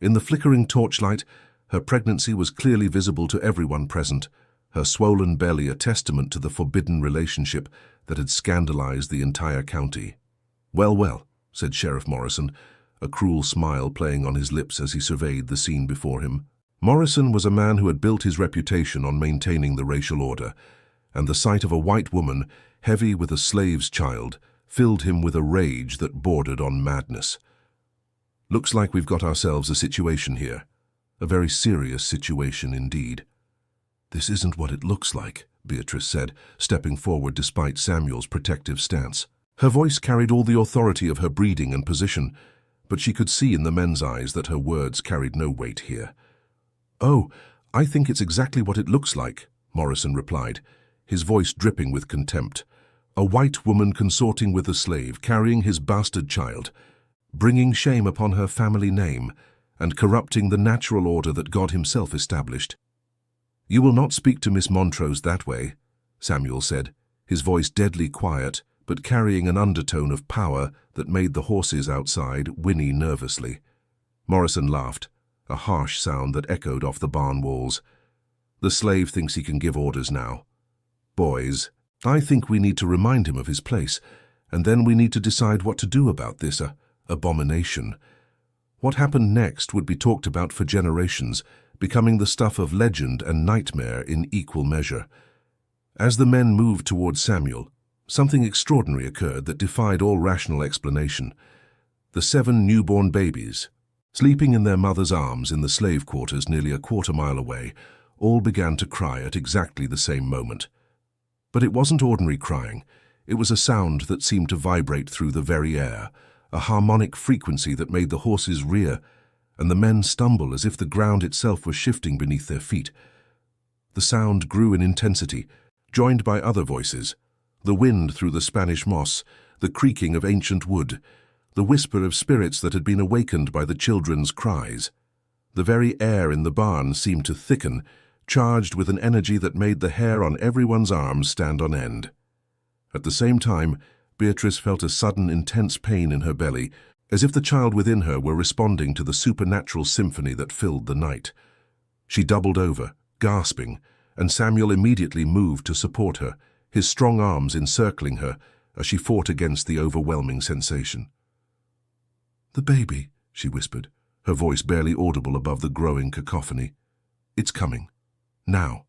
In the flickering torchlight, her pregnancy was clearly visible to everyone present, her swollen belly a testament to the forbidden relationship that had scandalized the entire county. "Well, well," said Sheriff Morrison, a cruel smile playing on his lips as he surveyed the scene before him. Morrison was a man who had built his reputation on maintaining the racial order, and the sight of a white woman, heavy with a slave's child, filled him with a rage that bordered on madness. "Looks like we've got ourselves a situation here. A very serious situation indeed." "This isn't what it looks like," Beatrice said, stepping forward despite Samuel's protective stance. Her voice carried all the authority of her breeding and position, but she could see in the men's eyes that her words carried no weight here. "Oh, I think it's exactly what it looks like," Morrison replied, his voice dripping with contempt. "A white woman consorting with a slave, carrying his bastard child, bringing shame upon her family name, and corrupting the natural order that God himself established." "You will not speak to Miss Montrose that way," Samuel said, his voice deadly quiet, but carrying an undertone of power that made the horses outside whinny nervously. Morrison laughed, a harsh sound that echoed off the barn walls. "The slave thinks he can give orders now. Boys, I think we need to remind him of his place, and then we need to decide what to do about this abomination." What happened next would be talked about for generations, becoming the stuff of legend and nightmare in equal measure. As the men moved towards Samuel, something extraordinary occurred that defied all rational explanation. The 7 newborn babies, sleeping in their mother's arms in the slave quarters nearly a quarter-mile away, all began to cry at exactly the same moment. But it wasn't ordinary crying. It was a sound that seemed to vibrate through the very air, a harmonic frequency that made the horses rear, and the men stumble as if the ground itself was shifting beneath their feet. The sound grew in intensity, joined by other voices, the wind through the Spanish moss, the creaking of ancient wood, the whisper of spirits that had been awakened by the children's cries. The very air in the barn seemed to thicken, charged with an energy that made the hair on everyone's arms stand on end. At the same time, Beatrice felt a sudden intense pain in her belly, as if the child within her were responding to the supernatural symphony that filled the night. She doubled over, gasping, and Samuel immediately moved to support her, his strong arms encircling her as she fought against the overwhelming sensation. "The baby," she whispered, her voice barely audible above the growing cacophony. "It's coming. Now."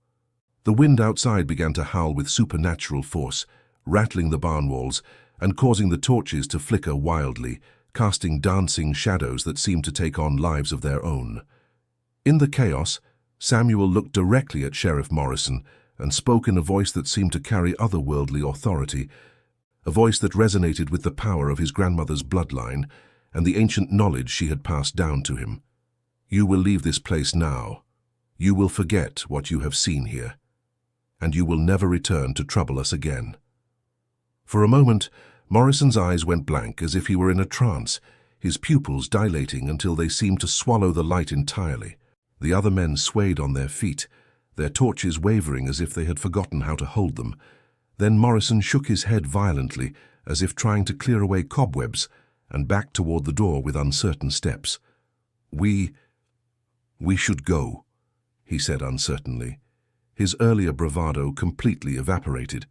The wind outside began to howl with supernatural force, rattling the barn walls and causing the torches to flicker wildly, casting dancing shadows that seemed to take on lives of their own. In the chaos, Samuel looked directly at Sheriff Morrison and spoke in a voice that seemed to carry otherworldly authority, a voice that resonated with the power of his grandmother's bloodline and the ancient knowledge she had passed down to him. "You will leave this place now. You will forget what you have seen here, and you will never return to trouble us again." For a moment, Morrison's eyes went blank as if he were in a trance, his pupils dilating until they seemed to swallow the light entirely. The other men swayed on their feet, their torches wavering as if they had forgotten how to hold them. Then Morrison shook his head violently, as if trying to clear away cobwebs, and backed toward the door with uncertain steps. We should go," he said uncertainly. His earlier bravado completely evaporated.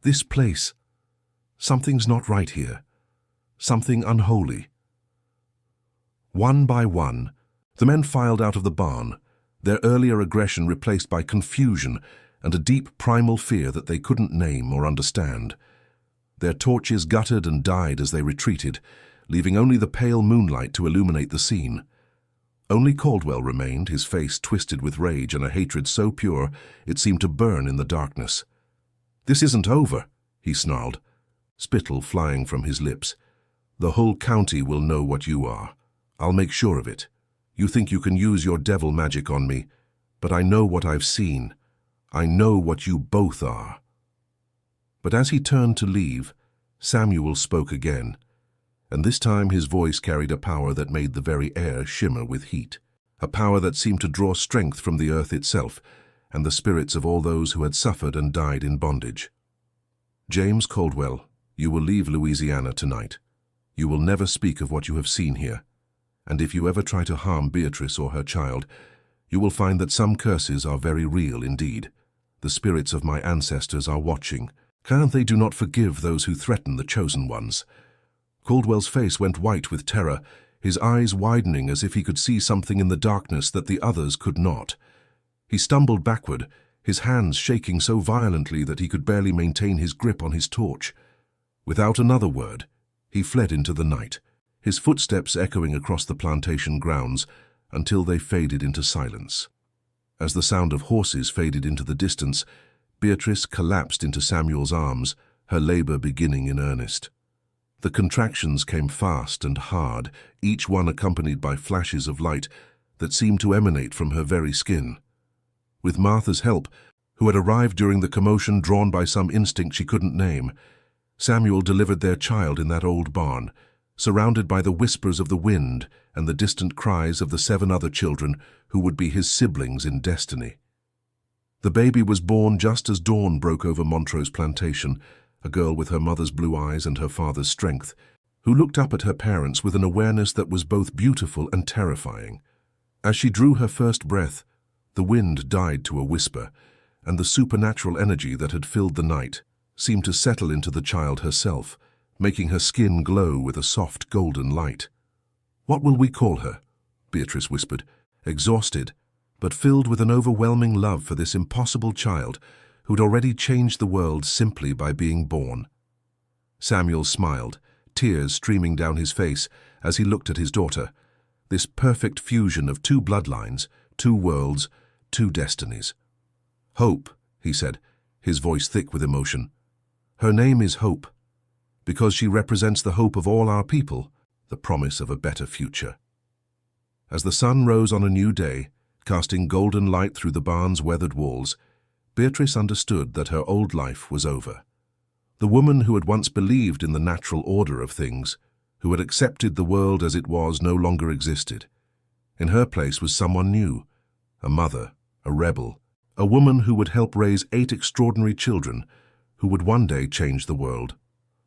"This place, something's not right here. Something unholy." One by one, the men filed out of the barn, their earlier aggression replaced by confusion and a deep primal fear that they couldn't name or understand. Their torches guttered and died as they retreated, leaving only the pale moonlight to illuminate the scene. Only Caldwell remained, his face twisted with rage and a hatred so pure it seemed to burn in the darkness. "This isn't over," he snarled, spittle flying from his lips. "The whole county will know what you are. I'll make sure of it. You think you can use your devil magic on me, but I know what I've seen. I know what you both are." But as he turned to leave, Samuel spoke again, and this time his voice carried a power that made the very air shimmer with heat, a power that seemed to draw strength from the earth itself and the spirits of all those who had suffered and died in bondage. "James Caldwell, you will leave Louisiana tonight. You will never speak of what you have seen here, and if you ever try to harm Beatrice or her child, you will find that some curses are very real indeed. The spirits of my ancestors are watching. Can't they do not forgive those who threaten the chosen ones?" Caldwell's face went white with terror, his eyes widening as if he could see something in the darkness that the others could not. He stumbled backward, his hands shaking so violently that he could barely maintain his grip on his torch. Without another word, he fled into the night, his footsteps echoing across the plantation grounds until they faded into silence. As the sound of horses faded into the distance, Beatrice collapsed into Samuel's arms, her labor beginning in earnest. The contractions came fast and hard, each one accompanied by flashes of light that seemed to emanate from her very skin. With Martha's help, who had arrived during the commotion drawn by some instinct she couldn't name, Samuel delivered their child in that old barn, surrounded by the whispers of the wind and the distant cries of the 7 other children who would be his siblings in destiny. The baby was born just as dawn broke over Montrose Plantation, a girl with her mother's blue eyes and her father's strength, who looked up at her parents with an awareness that was both beautiful and terrifying. As she drew her first breath, the wind died to a whisper, and the supernatural energy that had filled the night seemed to settle into the child herself, making her skin glow with a soft golden light. "What will we call her?" Beatrice whispered, exhausted, but filled with an overwhelming love for this impossible child who'd already changed the world simply by being born. Samuel smiled, tears streaming down his face as he looked at his daughter, this perfect fusion of 2 bloodlines, 2 worlds, 2 destinies. "Hope," he said, his voice thick with emotion. "Her name is Hope, because she represents the hope of all our people, the promise of a better future." As the sun rose on a new day, casting golden light through the barn's weathered walls, Beatrice understood that her old life was over. The woman who had once believed in the natural order of things, who had accepted the world as it was, no longer existed. In her place was someone new, a mother, a rebel, a woman who would help raise 8 extraordinary children, who would one day change the world.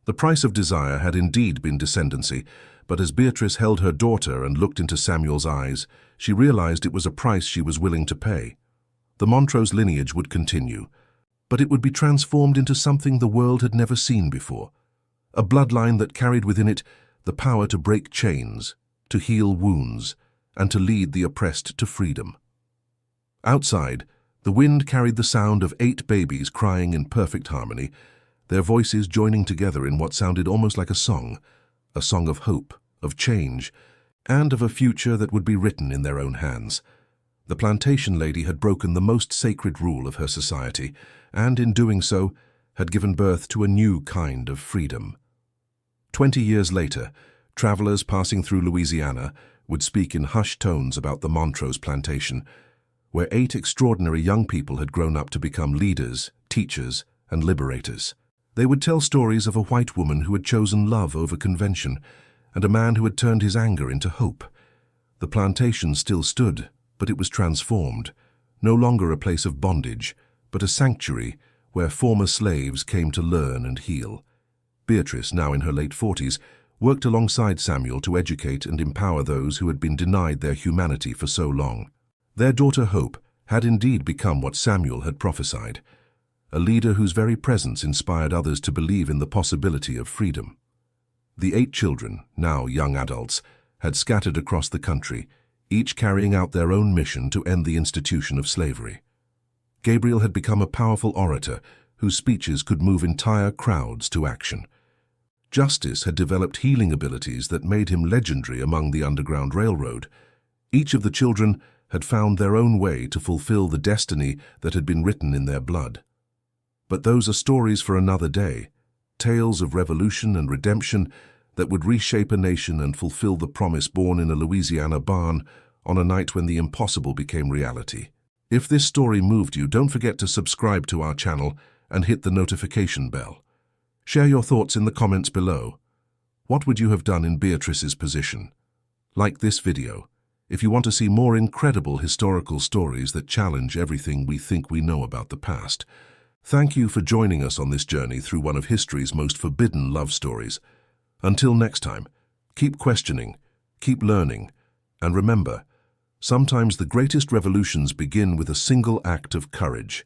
The price of desire had indeed been descendancy, but as Beatrice held her daughter and looked into Samuel's eyes, she realized it was a price she was willing to pay. The Montrose lineage would continue, but it would be transformed into something the world had never seen before, a bloodline that carried within it the power to break chains, to heal wounds, and to lead the oppressed to freedom. Outside, the wind carried the sound of 8 babies crying in perfect harmony, their voices joining together in what sounded almost like a song of hope, of change, and of a future that would be written in their own hands. The plantation lady had broken the most sacred rule of her society, and in doing so, had given birth to a new kind of freedom. 20 years later, travelers passing through Louisiana would speak in hushed tones about the Montrose Plantation, where 8 extraordinary young people had grown up to become leaders, teachers, and liberators. They would tell stories of a white woman who had chosen love over convention, and a man who had turned his anger into hope. The plantation still stood, but it was transformed, no longer a place of bondage, but a sanctuary where former slaves came to learn and heal. Beatrice, now in her late 40s, worked alongside Samuel to educate and empower those who had been denied their humanity for so long. Their daughter Hope had indeed become what Samuel had prophesied, a leader whose very presence inspired others to believe in the possibility of freedom. The 8 children, now young adults, had scattered across the country, each carrying out their own mission to end the institution of slavery. Gabriel had become a powerful orator whose speeches could move entire crowds to action. Justice had developed healing abilities that made him legendary among the Underground Railroad. Each of the children had found their own way to fulfill the destiny that had been written in their blood. But those are stories for another day, tales of revolution and redemption that would reshape a nation and fulfill the promise born in a Louisiana barn on a night when the impossible became reality. If this story moved you, don't forget to subscribe to our channel and hit the notification bell. Share your thoughts in the comments below. What would you have done in Beatrice's position? Like this video if you want to see more incredible historical stories that challenge everything we think we know about the past. Thank you for joining us on this journey through one of history's most forbidden love stories. Until next time, keep questioning, keep learning, and remember, sometimes the greatest revolutions begin with a single act of courage.